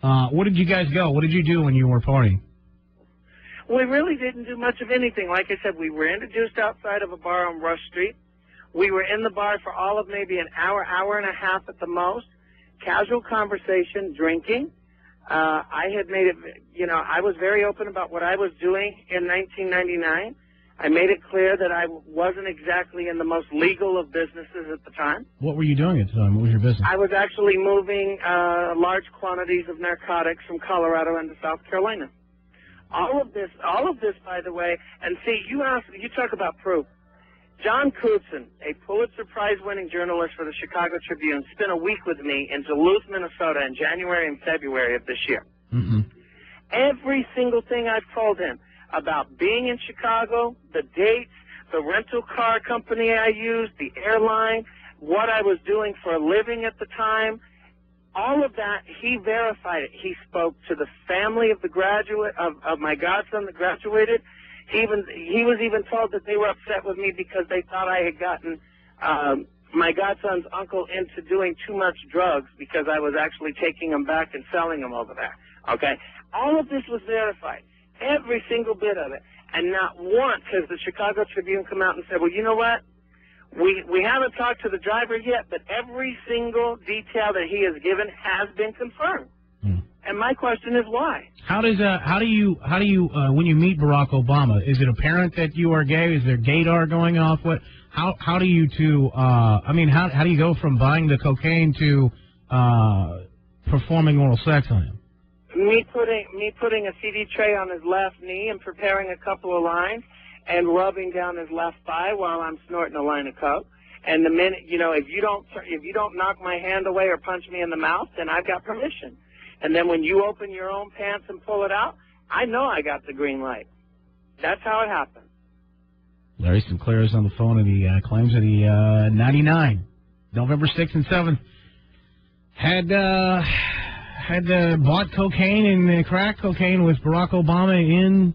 What did you guys go? What did you do when you were partying? We really didn't do much of anything. Like I said, we were introduced outside of a bar on Rush Street. We were in the bar for all of maybe an hour, hour and a half at the most. Casual conversation, drinking. I had made it, I was very open about what I was doing in 1999. I made it clear that I wasn't exactly in the most legal of businesses at the time. What were you doing at the time? What was your business? I was actually moving large quantities of narcotics from Colorado into South Carolina. All of this, by the way, and see, you talk about proof. John Crutzen, a Pulitzer Prize-winning journalist for the Chicago Tribune, spent a week with me in Duluth, Minnesota in January and February of this year. Mm-hmm. Every single thing I've told him about being in Chicago, the dates, the rental car company I used, the airline, what I was doing for a living at the time, all of that, he verified it. He spoke to the family of the graduate, of my godson that graduated. He was even told that they were upset with me because they thought I had gotten my godson's uncle into doing too much drugs because I was actually taking him back and selling them over there. Okay? All of this was verified. Every single bit of it. And not once has the Chicago Tribune come out and said, well, you know what? We haven't talked to the driver yet, but every single detail that he has given has been confirmed. And my question is why? How do you when you meet Barack Obama, is it apparent that you are gay? Is there gaydar going off? How do you how do you go from buying the cocaine to performing oral sex on him? Me putting a CD tray on his left knee and preparing a couple of lines and rubbing down his left thigh while I'm snorting a line of coke. And the minute, if you don't knock my hand away or punch me in the mouth, then I've got permission. And then when you open your own pants and pull it out, I know I got the green light. That's how it happened. Larry Sinclair is on the phone, and he claims that he 99, November 6th and 7th, had bought cocaine and crack cocaine with Barack Obama in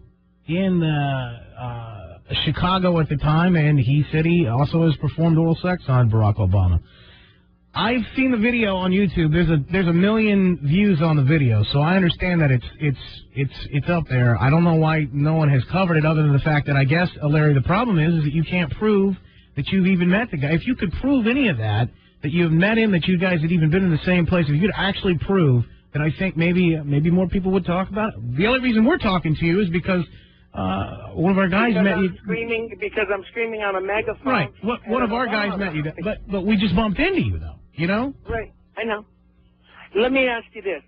Chicago at the time, and he said he also has performed oral sex on Barack Obama. I've seen the video on YouTube. There's a million views on the video, so I understand that it's up there. I don't know why no one has covered it, other than the fact that I guess, Larry, the problem is that you can't prove that you've even met the guy. If you could prove any of that you've met him, that you guys had even been in the same place, if you could actually prove, then I think maybe more people would talk about it. The only reason we're talking to you is because one of our guys met you. Because I'm screaming on a megaphone. Right. One of our guys met you, but we just bumped into you, though. Right. I know. Let me ask you this.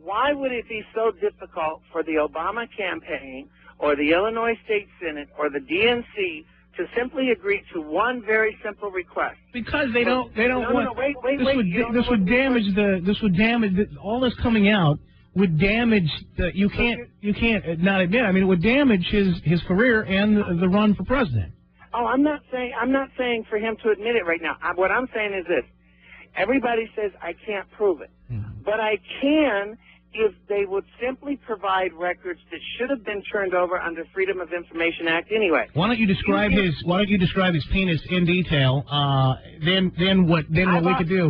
Why would it be so difficult for the Obama campaign or the Illinois State Senate or the DNC to simply agree to one very simple request? Because they don't want. Wait. This would damage all this coming out would damage you can't not admit. I mean, it would damage his career and the run for president. Oh, I'm not saying for him to admit it right now. What I'm saying is this. Everybody says I can't prove it, but I can if they would simply provide records that should have been turned over under Freedom of Information Act anyway. Why don't you describe his penis in detail? Then what we could do?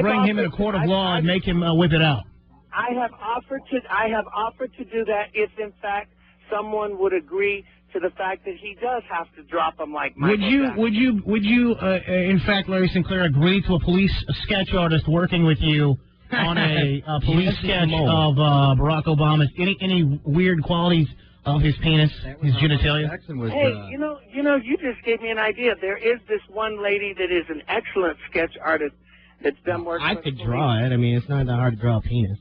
Bring him in a court of law and make him whip it out. I have offered to do that if in fact someone would agree to the fact that he does have to drop them like Michael Would you, in fact, Larry Sinclair, agree to a police sketch artist working with you on a police sketch of Barack Obama's any weird qualities of his penis, his genitalia? Hey, you just gave me an idea. There is this one lady that is an excellent sketch artist that's done work. I could draw it. I mean, it's not that hard to draw a penis.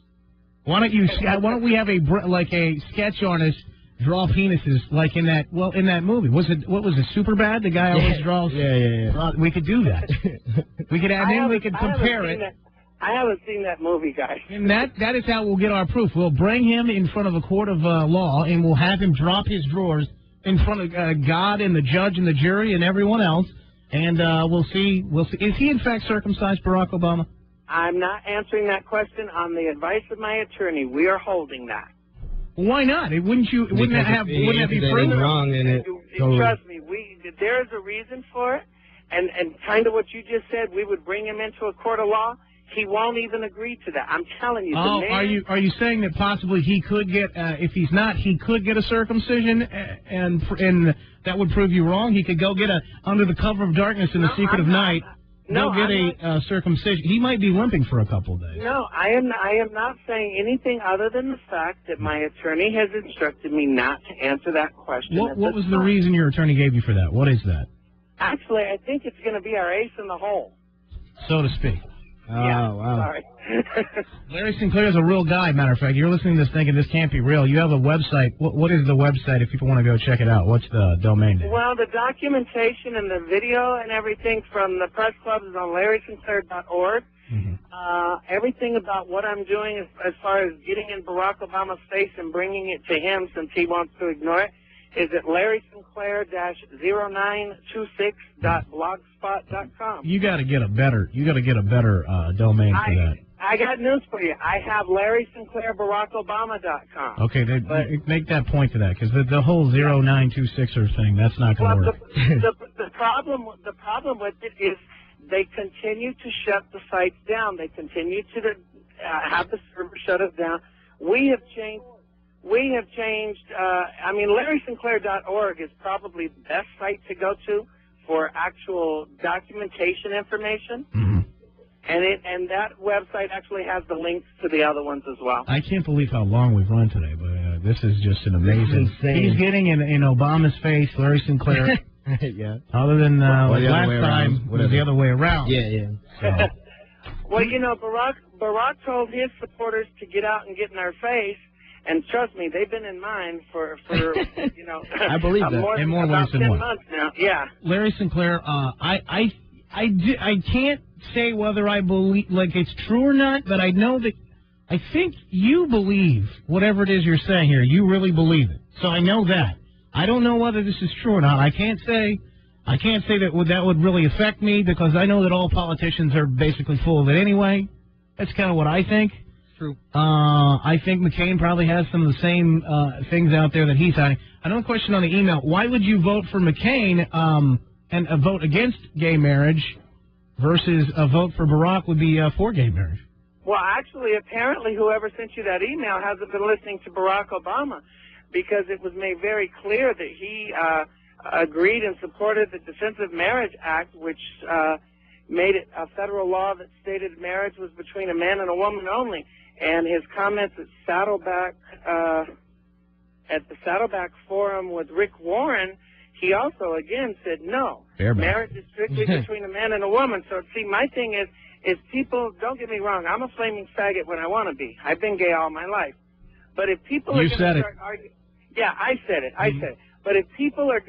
Why don't we have a sketch artist draw penises like in that movie. What was it, Superbad? The guy always draws. Yeah. We could do that. We could add in. We could compare it. I haven't seen that movie, guys. And that is how we'll get our proof. We'll bring him in front of a court of law, and we'll have him drop his drawers in front of God and the judge and the jury and everyone else, and we'll see. Is he in fact circumcised, Barack Obama? I'm not answering that question. On the advice of my attorney, we are holding that. Why not? Wouldn't that be proven? Wrong in it. Trust me, there is a reason for it, and kind of what you just said. We would bring him into a court of law. He won't even agree to that. I'm telling you. Oh, are you saying that possibly he could get, if he's not, he could get a circumcision, and that would prove you wrong? He could go get under the cover of darkness in the secret of night. Go get a circumcision. He might be limping for a couple of days. No, I am not saying anything other than the fact that my attorney has instructed me not to answer that question. What was the reason your attorney gave you for that? What is that? Actually, I think it's going to be our ace in the hole. So to speak. Yeah, wow. Sorry. Larry Sinclair is a real guy, matter of fact. You're listening to this thinking this can't be real. You have a website. What is the website if people want to go check it out? What's the domain name? Well, the documentation and the video and everything from the press club is on larrysinclair.org. Everything about what I'm doing as far as getting in Barack Obama's face and bringing it to him since he wants to ignore it is at larrysinclair-0926.blogspot.com. You got to get a better domain for that. I got news for you. I have larrysinclair-barackobama.com. Okay, make that point to that, because the whole 0926er thing, that's not going to work. The problem with it is they continue to shut the sites down. They continue to have the server shut us down. We have changed. LarrySinclair.org is probably the best site to go to for actual documentation information. And that website actually has the links to the other ones as well. I can't believe how long we've run today, but this is just an amazing. He's getting in Obama's face, Larry Sinclair. Yeah. Other than last time, it was the other way around. Yeah. So. Well, Barack told his supporters to get out and get in our face. And trust me, they've been in mine for I believe that. In more about ways than 10 one. months now. Yeah. Larry Sinclair, I can't say whether I believe it's true or not, but I know that I think you believe whatever it is you're saying here. You really believe it. So I know that. I don't know whether this is true or not. I can't say that would really affect me, because I know that all politicians are basically full of it anyway. That's kind of what I think. True. I think McCain probably has some of the same things out there that he's hiding. Another question on the email: why would you vote for McCain and a vote against gay marriage versus a vote for Barack would be for gay marriage? Well, actually, apparently, whoever sent you that email hasn't been listening to Barack Obama, because it was made very clear that he agreed and supported the Defensive Marriage Act, which made it a federal law that stated marriage was between a man and a woman only. And his comments at the Saddleback Forum with Rick Warren, he also again said no. Marriage is strictly between a man and a woman. So see, my thing is people, don't get me wrong, I'm a flaming faggot when I want to be. I've been gay all my life. But if people are going to start arguing, yeah, I said it. But if people are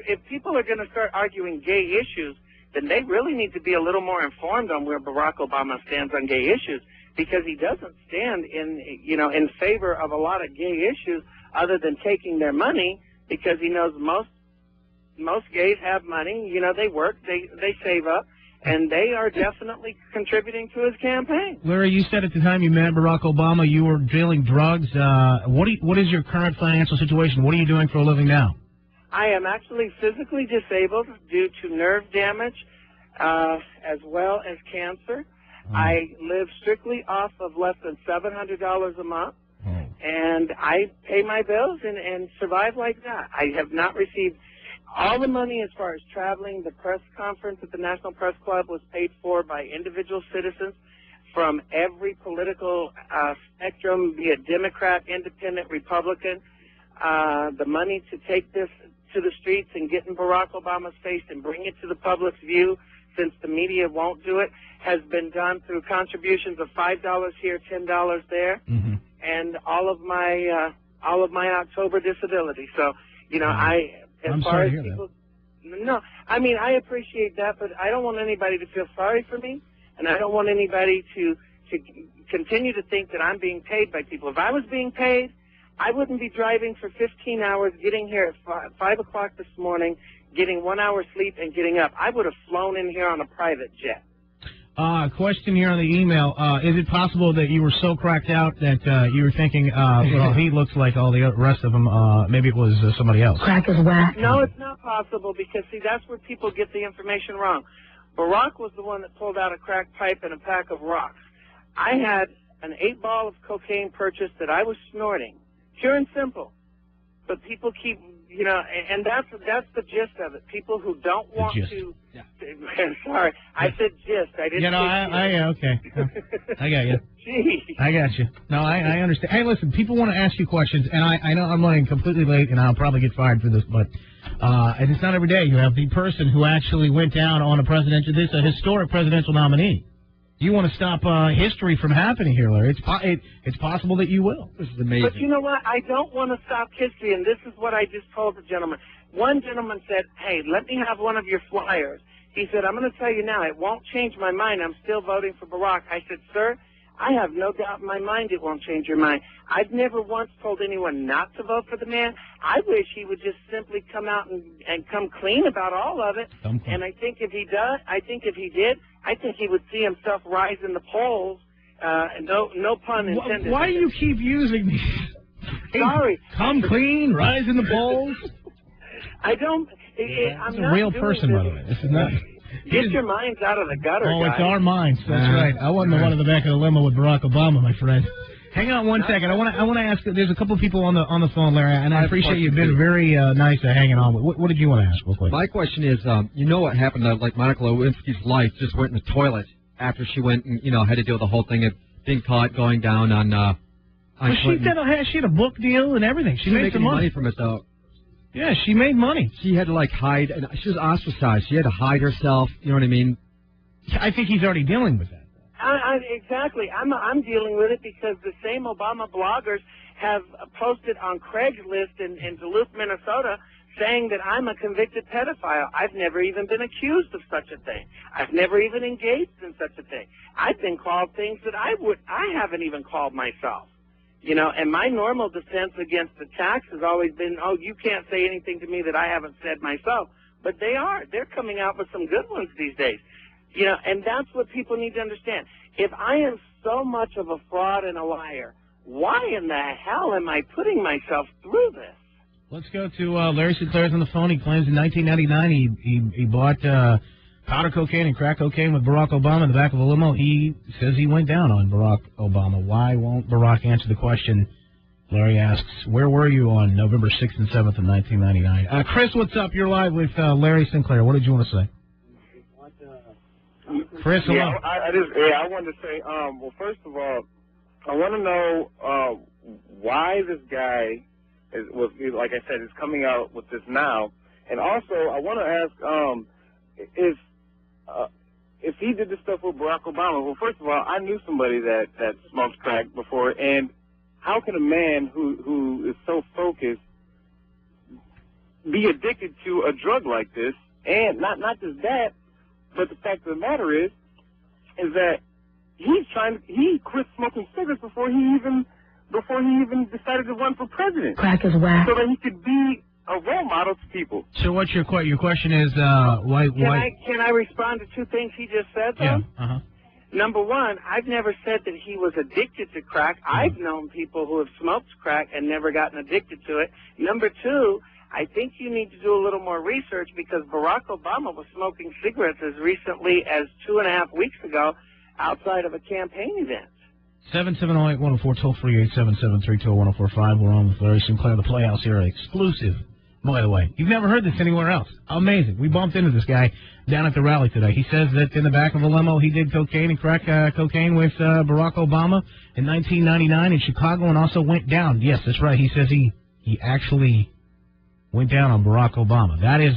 going to start arguing gay issues, then they really need to be a little more informed on where Barack Obama stands on gay issues, because he doesn't stand in favor of a lot of gay issues other than taking their money, because he knows most gays have money. They work, they save up, and they are definitely contributing to his campaign. Larry, you said at the time you met Barack Obama you were dealing drugs. What is your current financial situation? What are you doing for a living now? I am actually physically disabled due to nerve damage as well as cancer. I live strictly off of less than $700 a month, and I pay my bills and survive like that. I have not received all the money as far as traveling. The press conference at the National Press Club was paid for by individual citizens from every political spectrum, be it Democrat, Independent, Republican. The money to take this to the streets and get in Barack Obama's face and bring it to the public's view, since the media won't do it, has been done through contributions of $5 here, $10 there. And all of my all of my October disability. So, you know, I'm sorry to hear that. No, I mean, I appreciate that, but I don't want anybody to feel sorry for me, and I don't want anybody to continue to think that I'm being paid by people. If I was being paid, I wouldn't be driving for 15 hours, getting here at 5 o'clock this morning, getting 1 hour sleep, and getting up. I would have flown in here on a private jet. Question here on the email. Is it possible that you were so cracked out that you were thinking, well, he looks like all the rest of them, maybe it was somebody else? Crack is whack. No, it's not possible because, see, that's where people get the information wrong. Barack was the one that pulled out a crack pipe and a pack of rocks. I had an 8-ball of cocaine purchased that I was snorting, pure and simple. But people keep, you know, and that's the gist of it. People who don't want to. Yeah. Sorry, I said gist. I didn't. You know, okay. I got you. Gee. I got you. No, I understand. Hey, listen, people want to ask you questions, and I know I'm running completely late, and I'll probably get fired for this, but and it's not every day you have the person who actually went down on a historic presidential nominee. You want to stop history from happening here, Larry. It's possible that you will. This is amazing. But you know what? I don't want to stop history, and this is what I just told the gentleman. One gentleman said, hey, let me have one of your flyers. He said, I'm going to tell you now, it won't change my mind. I'm still voting for Barack. I said, sir, I have no doubt in my mind it won't change your mind. I've never once told anyone not to vote for the man. I wish he would just simply come out and come clean about all of it. And I think if he did, I think he would see himself rise in the polls. No pun intended. Why do you keep using these? Sorry. Come clean, rise in the polls. I don't. I'm It's a not real doing person, this. by the way. This is not. Get your minds out of the gutter, Oh, guys. it's our minds. That's right. I wasn't the one in the back of the limo with Barack Obama, my friend. Hang on one second. I want to ask. There's a couple of people on the phone, Larry, and I appreciate you've been very nice at hanging on. What did you want to ask, real quick? My question is, you know what happened to like Monica Lewinsky's life just went in the toilet after she went and had to deal with the whole thing of being caught going down on. Well, she had a book deal and everything. She made some money from it though. Yeah, she made money. She had to like hide, and she was ostracized. She had to hide herself. You know what I mean? I think he's already dealing with that. Exactly. I'm dealing with it because the same Obama bloggers have posted on Craigslist in Duluth, Minnesota, saying that I'm a convicted pedophile. I've never even been accused of such a thing. I've never even engaged in such a thing. I've been called things that I haven't even called myself. You know, and my normal defense against attacks has always been, oh, you can't say anything to me that I haven't said myself. But they are. They're coming out with some good ones these days. You know, and that's what people need to understand. If I am so much of a fraud and a liar, why in the hell am I putting myself through this? Let's go to Larry Sinclair's on the phone. He claims in 1999 he bought powder cocaine and crack cocaine with Barack Obama in the back of a limo. He says he went down on Barack Obama. Why won't Barack answer the question? Larry asks, where were you on November 6th and 7th of 1999? Chris, what's up? You're live with Larry Sinclair. What did you want to say? Chris, hello. Yeah, I wanted to say, well, first of all, I want to know why this guy was, like I said, is coming out with this now. And also, I want to ask, if he did this stuff with Barack Obama, well, first of all, I knew somebody that smoked crack before, and how can a man who is so focused be addicted to a drug like this? And not just that, but the fact of the matter is that he quit smoking cigarettes before he even decided to run for president. Crack is whack. So that he could be a role model to people. So what's your question is why? Can I respond to two things he just said, though? Yeah. Uh-huh. Number one, I've never said that he was addicted to crack. I've known people who have smoked crack and never gotten addicted to it. Number two, I think you need to do a little more research because Barack Obama was smoking cigarettes as recently as 2.5 weeks ago outside of a campaign event. 770-8104, toll free 877-320-1045. We're on with Larry Sinclair, the Playhouse here, exclusive. By the way, you've never heard this anywhere else. Amazing. We bumped into this guy down at the rally today. He says that in the back of a limo he did cocaine and crack cocaine with Barack Obama in 1999 in Chicago and also went down. Yes, that's right. He says he actually went down on Barack Obama. That is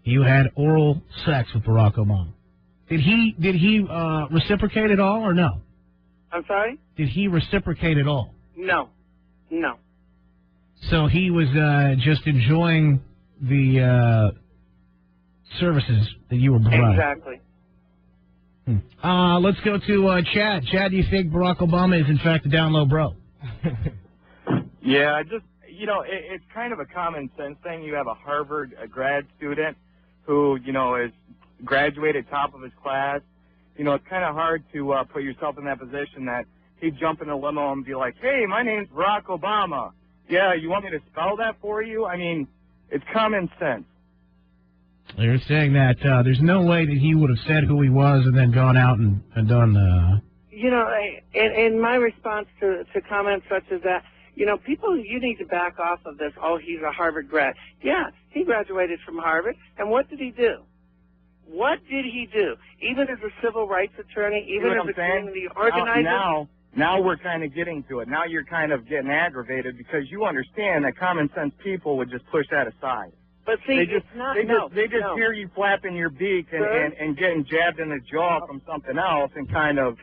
you had oral sex with Barack Obama. Did he reciprocate at all or no? I'm sorry? Did he reciprocate at all? No. So he was just enjoying the services that you were providing. Exactly. Let's go to Chad. Chad, do you think Barack Obama is in fact a down low bro? Yeah, just, it's kind of a common sense thing. You have a Harvard grad student who, is graduated top of his class. It's kind of hard to put yourself in that position that he'd jump in a limo and be like, hey, my name's Barack Obama. Yeah, you want me to spell that for you? I mean, it's common sense. They're saying that there's no way that he would have said who he was and then gone out and done... In my response to comments such as that, people, you need to back off of this, oh, he's a Harvard grad. Yeah, he graduated from Harvard, and what did he do? What did he do? Even as a civil rights attorney, even as a community organizer? Now we're kind of getting to it. Now you're kind of getting aggravated because you understand that common sense people would just push that aside. But see, they just hear you flapping your beak and getting jabbed in the jaw from something else and kind of,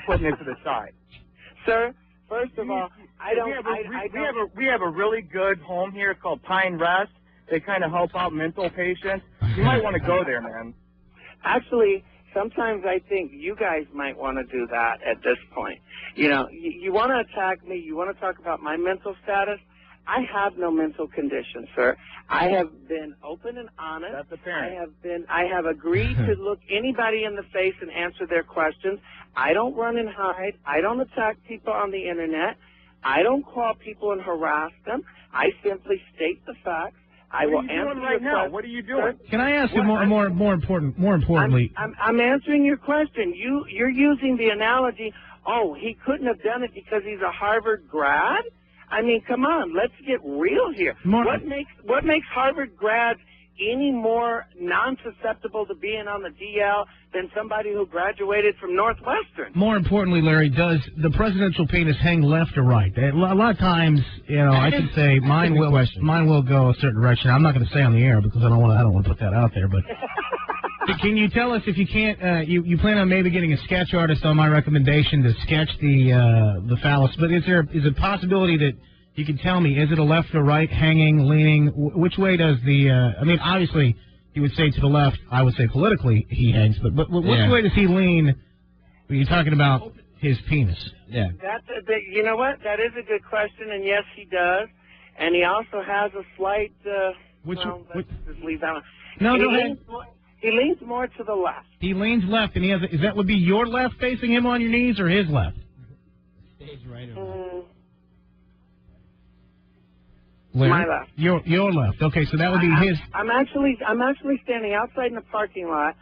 putting it to the side. Sir, first of all, we have a really good home here called Pine Rest. They kind of help out mental patients. You might want to go there, man. Actually, sometimes I think you guys might want to do that at this point. You want to attack me, you want to talk about my mental status. I have no mental condition, sir. I have been open and honest. That's apparent. I have agreed to look anybody in the face and answer their questions. I don't run and hide. I don't attack people on the internet. I don't call people and harass them. I simply state the facts. I will answer your right now? What are you doing? Can I ask you more importantly? I'm answering your question. You're using the analogy, oh, he couldn't have done it because he's a Harvard grad? I mean, come on, let's get real here. What makes Harvard grads any more non-susceptible to being on the DL than somebody who graduated from Northwestern? More importantly, Larry, does the presidential penis hang left or right? A lot of times, I can say mine will go a certain direction. I'm not going to say on the air because I don't want to put that out there. But can you tell us if you can't? You plan on maybe getting a sketch artist on my recommendation to sketch the phallus? But is a possibility that you can tell me, is it a left or right, hanging, leaning? Which way does I mean, obviously, you would say to the left. I would say politically he hangs. But which way does he lean when you're talking about his penis? Yeah. You know what? That is a good question, and yes, he does. And he also has a slight... let's just leave that one. No, go ahead. He leans more to the left. He leans left, and he has. Is that would be your left facing him on your knees, or his left? Stage right. My left. Your left. Okay, so that would be his. I'm actually standing outside in the parking lot,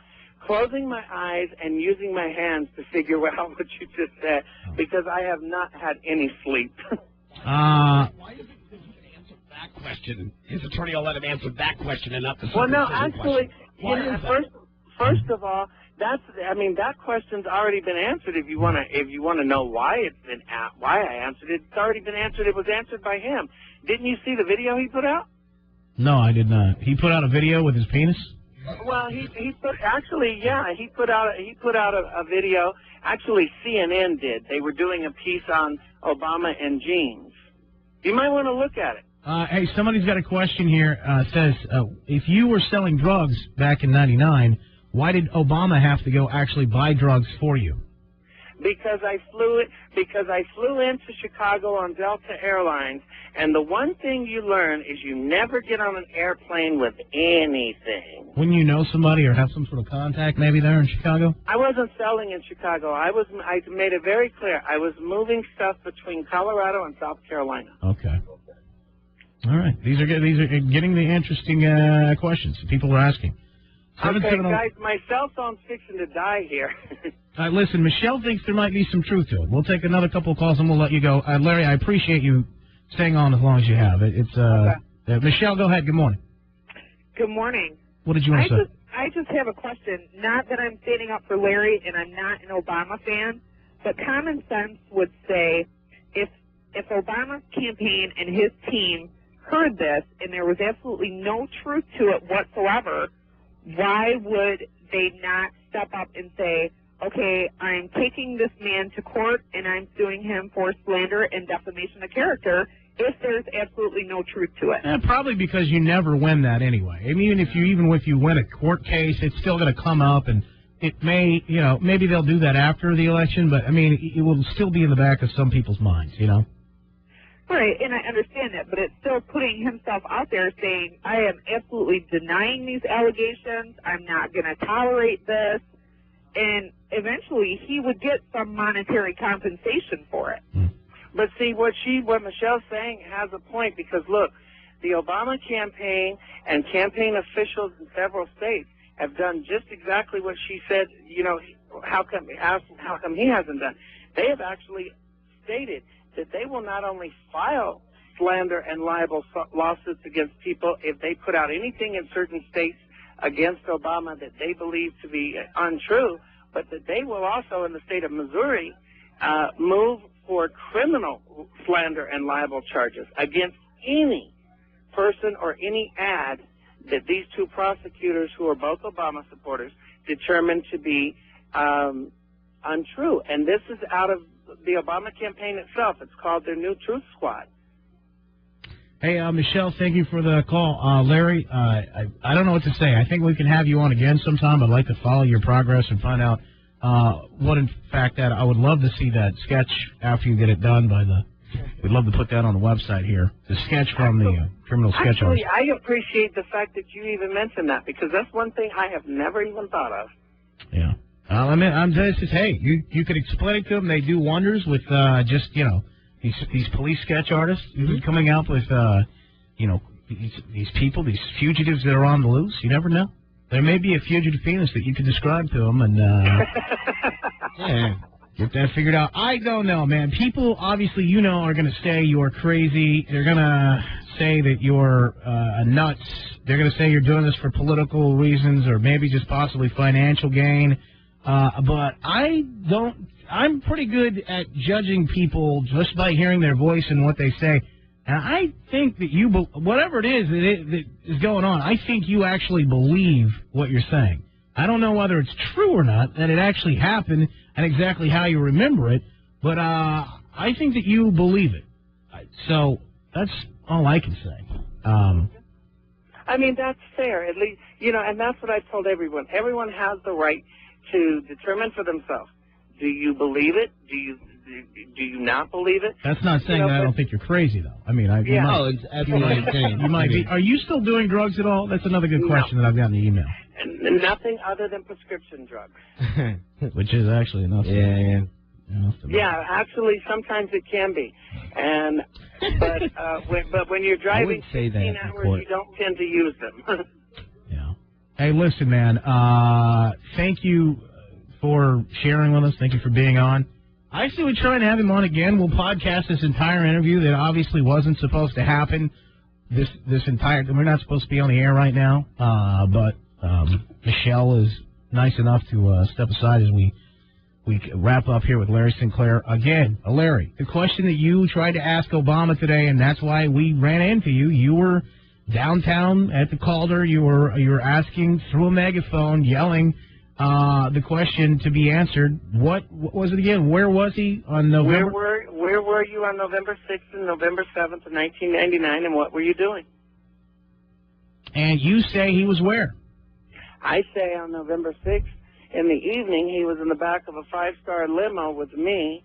closing my eyes and using my hands to figure out what you just said because I have not had any sleep. Why doesn't he answer that question? His attorney will let him answer that question and not the Well, no, actually, first of all, that question's already been answered. If you want to know why why I answered it, it's already been answered. It was answered by him. Didn't you see the video he put out? No, I did not. He put out a video with his penis? Well, he put out a video. Actually, CNN did. They were doing a piece on Obama and jeans. You might want to look at it. Hey, somebody's got a question here. Says, if you were selling drugs back in '99, why did Obama have to go actually buy drugs for you? Because I flew into Chicago on Delta Airlines, and the one thing you learn is you never get on an airplane with anything. When you know somebody or have some sort of contact maybe there in Chicago? I wasn't selling in Chicago. I made it very clear. I was moving stuff between Colorado and South Carolina. Okay. All right. These are getting the interesting questions people are asking. Okay, guys, my cell phone's fixing to die here. Listen, Michelle thinks there might be some truth to it. We'll take another couple of calls and we'll let you go. Larry, I appreciate you staying on as long as you have. Michelle, go ahead. Good morning. Good morning. What did you want to say? I just have a question. Not that I'm standing up for Larry and I'm not an Obama fan, but common sense would say if Obama's campaign and his team heard this and there was absolutely no truth to it whatsoever, why would they not step up and say, okay, I'm taking this man to court and I'm suing him for slander and defamation of character, if there's absolutely no truth to it. Probably because you never win that anyway. I mean, even if you win a court case, it's still going to come up, and it may, maybe they'll do that after the election, but I mean, it will still be in the back of some people's minds, Right, and I understand that, but it's still putting himself out there saying, I am absolutely denying these allegations, I'm not going to tolerate this, and eventually he would get some monetary compensation for it. But see, what Michelle's saying has a point, because look, the Obama campaign and campaign officials in several states have done just exactly what she said, how come he hasn't done? They have actually stated that they will not only file slander and libel lawsuits against people if they put out anything in certain states against Obama that they believe to be untrue, but that they will also, in the state of Missouri, move for criminal slander and libel charges against any person or any ad that these two prosecutors, who are both Obama supporters, determined to be untrue. And this is out of the Obama campaign itself. It's called their new Truth Squad. Hey, Michelle, thank you for the call. Larry, I don't know what to say. I think we can have you on again sometime. I'd like to follow your progress and find out what, in fact, that I would love to see that sketch after you get it done by we'd love to put that on the website here. The sketch from the criminal sketch artist. Actually, I appreciate the fact that you even mentioned that, because that's one thing I have never even thought of. Yeah. I mean, I'm just, hey, you could explain it to them. They do wonders with just, these police sketch artists coming out with, these people, these fugitives that are on the loose. You never know. There may be a fugitive penis that you could describe to them, and get that figured out. I don't know, man. People, obviously, are going to say you're crazy. They're going to say that you're nuts. They're going to say you're doing this for political reasons or maybe just possibly financial gain. But I'm pretty good at judging people just by hearing their voice and what they say. And I think that whatever it is that is going on, I think you actually believe what you're saying. I don't know whether it's true or not, that it actually happened and exactly how you remember it, but I think that you believe it. So that's all I can say. I mean, that's fair, at least, and that's what I've told everyone. Everyone has the right to determine for themselves. Do you believe it? Do you not believe it? That's not saying that I don't think you're crazy, though. I mean, it's absolutely insane. You might be. Are you still doing drugs at all? That's another good question that I've got in the email. And nothing other than prescription drugs. Which is actually enough. Yeah, actually, sometimes it can be. But when you're driving 15 hours, you don't tend to use them. Hey, listen, man. Thank you for sharing with us. Thank you for being on. I say we try and have him on again. We'll podcast this entire interview that obviously wasn't supposed to happen. We're not supposed to be on the air right now. But Michelle is nice enough to step aside as we wrap up here with Larry Sinclair. Again, Larry, the question that you tried to ask Obama today, and that's why we ran into you. You were downtown at the Calder. You were asking through a megaphone, yelling the question to be answered. What was it again? Where was he on November? Where were you on November 6th and November 7th of 1999, and what were you doing? And you say he was where? I say on November 6th in the evening he was in the back of a 5-star limo with me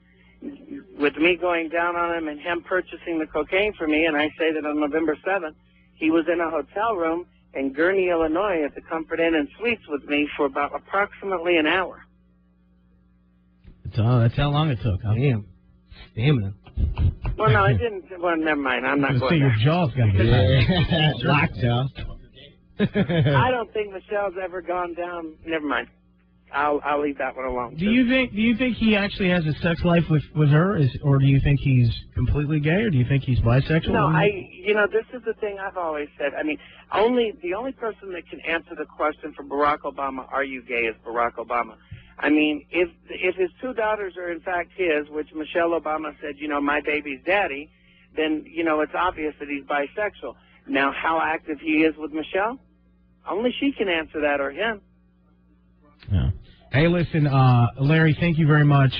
going down on him and him purchasing the cocaine for me, and I say that on November 7th he was in a hotel room in Gurnee, Illinois at the Comfort Inn and Suites with me for about approximately an hour. That's how long it took. Huh? Damn. Well, no, I didn't. Well, never mind. I'm not going your jaw's got to get locked jaw. I don't think Michelle's ever gone down. Never mind. I'll leave that one alone. Do you think he actually has a sex life with her, or do you think he's completely gay, or do you think he's bisexual? No, this is the thing I've always said. I mean, the only person that can answer the question for Barack Obama, are you gay, is Barack Obama. I mean, if his 2 daughters are in fact his, which Michelle Obama said, my baby's daddy, then, it's obvious that he's bisexual. Now, how active he is with Michelle, only she can answer that, or him. Yeah. Hey, listen, Larry, thank you very much.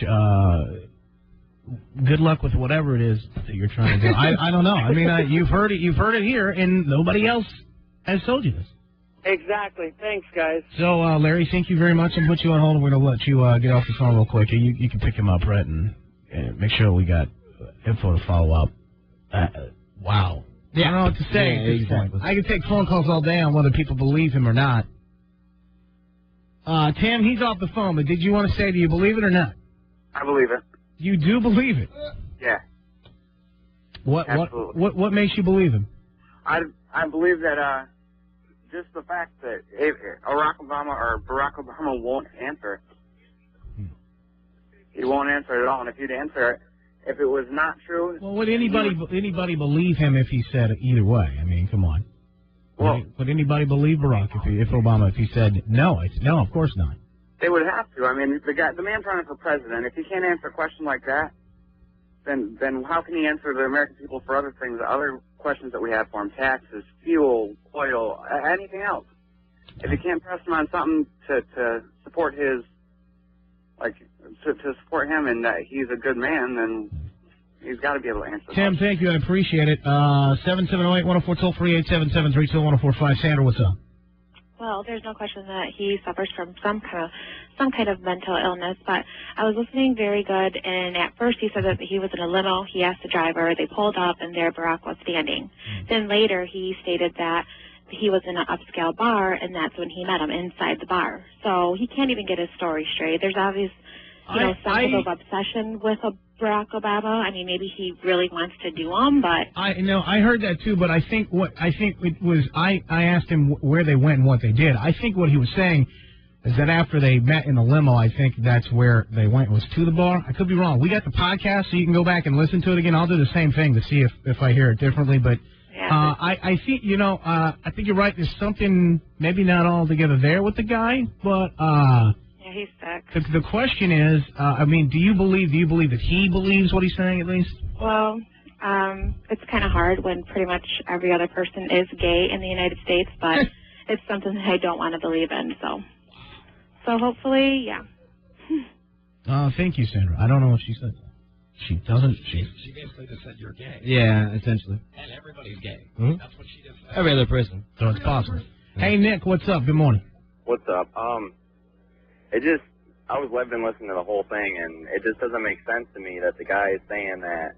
good luck with whatever it is that you're trying to do. I don't know. I mean, you've heard it here, and nobody else has told you this. Exactly. Thanks, guys. So, Larry, thank you very much. I'll put you on hold. We're going to let you get off the phone real quick. You can pick him up, Brett, and make sure we got info to follow up. Wow. Yeah. I don't know what to say at this point. I can take phone calls all day on whether people believe him or not. Tam, he's off the phone, but did you want to say, do you believe it or not? I believe it. You do believe it? Yeah. What makes you believe him? I believe that just the fact that Barack Obama won't answer. He won't answer at all, and if he'd answer it, if it was not true... Well, would anybody believe him if he said it either way? I mean, come on. Well, would anybody believe Barack if Obama, if he said no? No, of course not. They would have to. I mean, the man's running for president. If he can't answer a question like that, then how can he answer the American people for other things, other questions that we have for him, taxes, fuel, oil, anything else? If he can't press him on something to support his, to support him and that he's a good man, then he's got to be able to answer. Tim, thank you. I appreciate it. 7708-104, toll-free 877-321-0455. Sandra, what's up? Well, there's no question that he suffers from some kind of mental illness, but I was listening very good, and at first he said that he was in a limo. He asked the driver. They pulled up, and there Barack was standing. Then later he stated that he was in an upscale bar, and that's when he met him inside the bar. So he can't even get his story straight. There's obvious, some type of obsession with Barack Obama. I mean, maybe he really wants to do them, but I heard that too. But I think it was I asked him where they went and what they did. I think what he was saying is that after they met in the limo, I think that's where they went, was to the bar. I could be wrong. We got the podcast, so you can go back and listen to it again. I'll do the same thing to see if I hear it differently. But I think I think you're right. There's something maybe not all together there with the guy, but. He's sick. The question is, do you believe that he believes what he's saying at least? Well, it's kind of hard when pretty much every other person is gay in the United States, but it's something that I don't want to believe in. So hopefully, yeah. Thank you, Sandra. I don't know what she said. She doesn't. She basically just said you're gay. Yeah, essentially. And everybody's gay. Mm-hmm. That's what she just said. Every other person. So it's possible. Hey, Nick, what's up? Good morning. What's up? I was living listening to the whole thing, and it just doesn't make sense to me that the guy is saying that,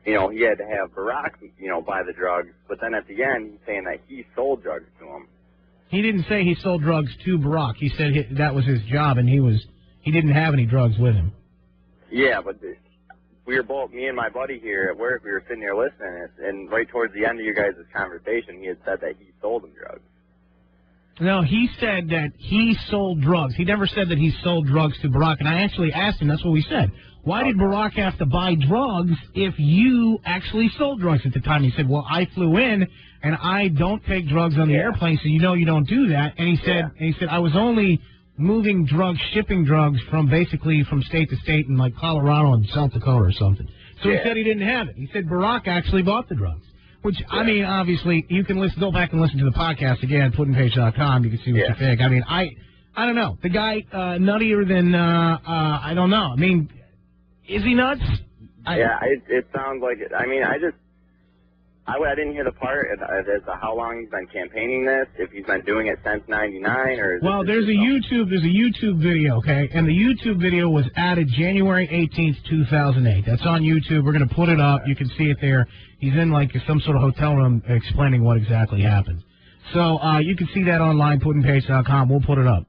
he had to have Barack, buy the drugs, but then at the end, he's saying that he sold drugs to him. He didn't say he sold drugs to Barack. He said that was his job, and he didn't have any drugs with him. Yeah, but we were both, me and my buddy here at work, we were sitting there listening, and right towards the end of your guys' conversation, he had said that he sold them drugs. No, he said that he sold drugs. He never said that he sold drugs to Barack. And I actually asked him, that's what we said. Why did Barack have to buy drugs if you actually sold drugs at the time? He said, well, I flew in, and I don't take drugs on the airplane, so you don't do that. And he said, I was only moving drugs, shipping drugs from state to state in like Colorado and South Dakota or something. So he said he didn't have it. He said Barack actually bought the drugs. Which, I mean, obviously, you can go back and listen to the podcast again, puddingpage.com. You can see what you think. I mean, I don't know. The guy, nuttier than, I don't know. I mean, is he nuts? It sounds like it. I mean, I didn't hear the part as to how long he's been campaigning this, if he's been doing it since '99, or... Well, there's a YouTube video, okay? And the YouTube video was added January 18th, 2008. That's on YouTube. We're going to put it up. You can see it there. He's in, some sort of hotel room explaining what exactly happened. So you can see that online, puddingpage.com. We'll put it up.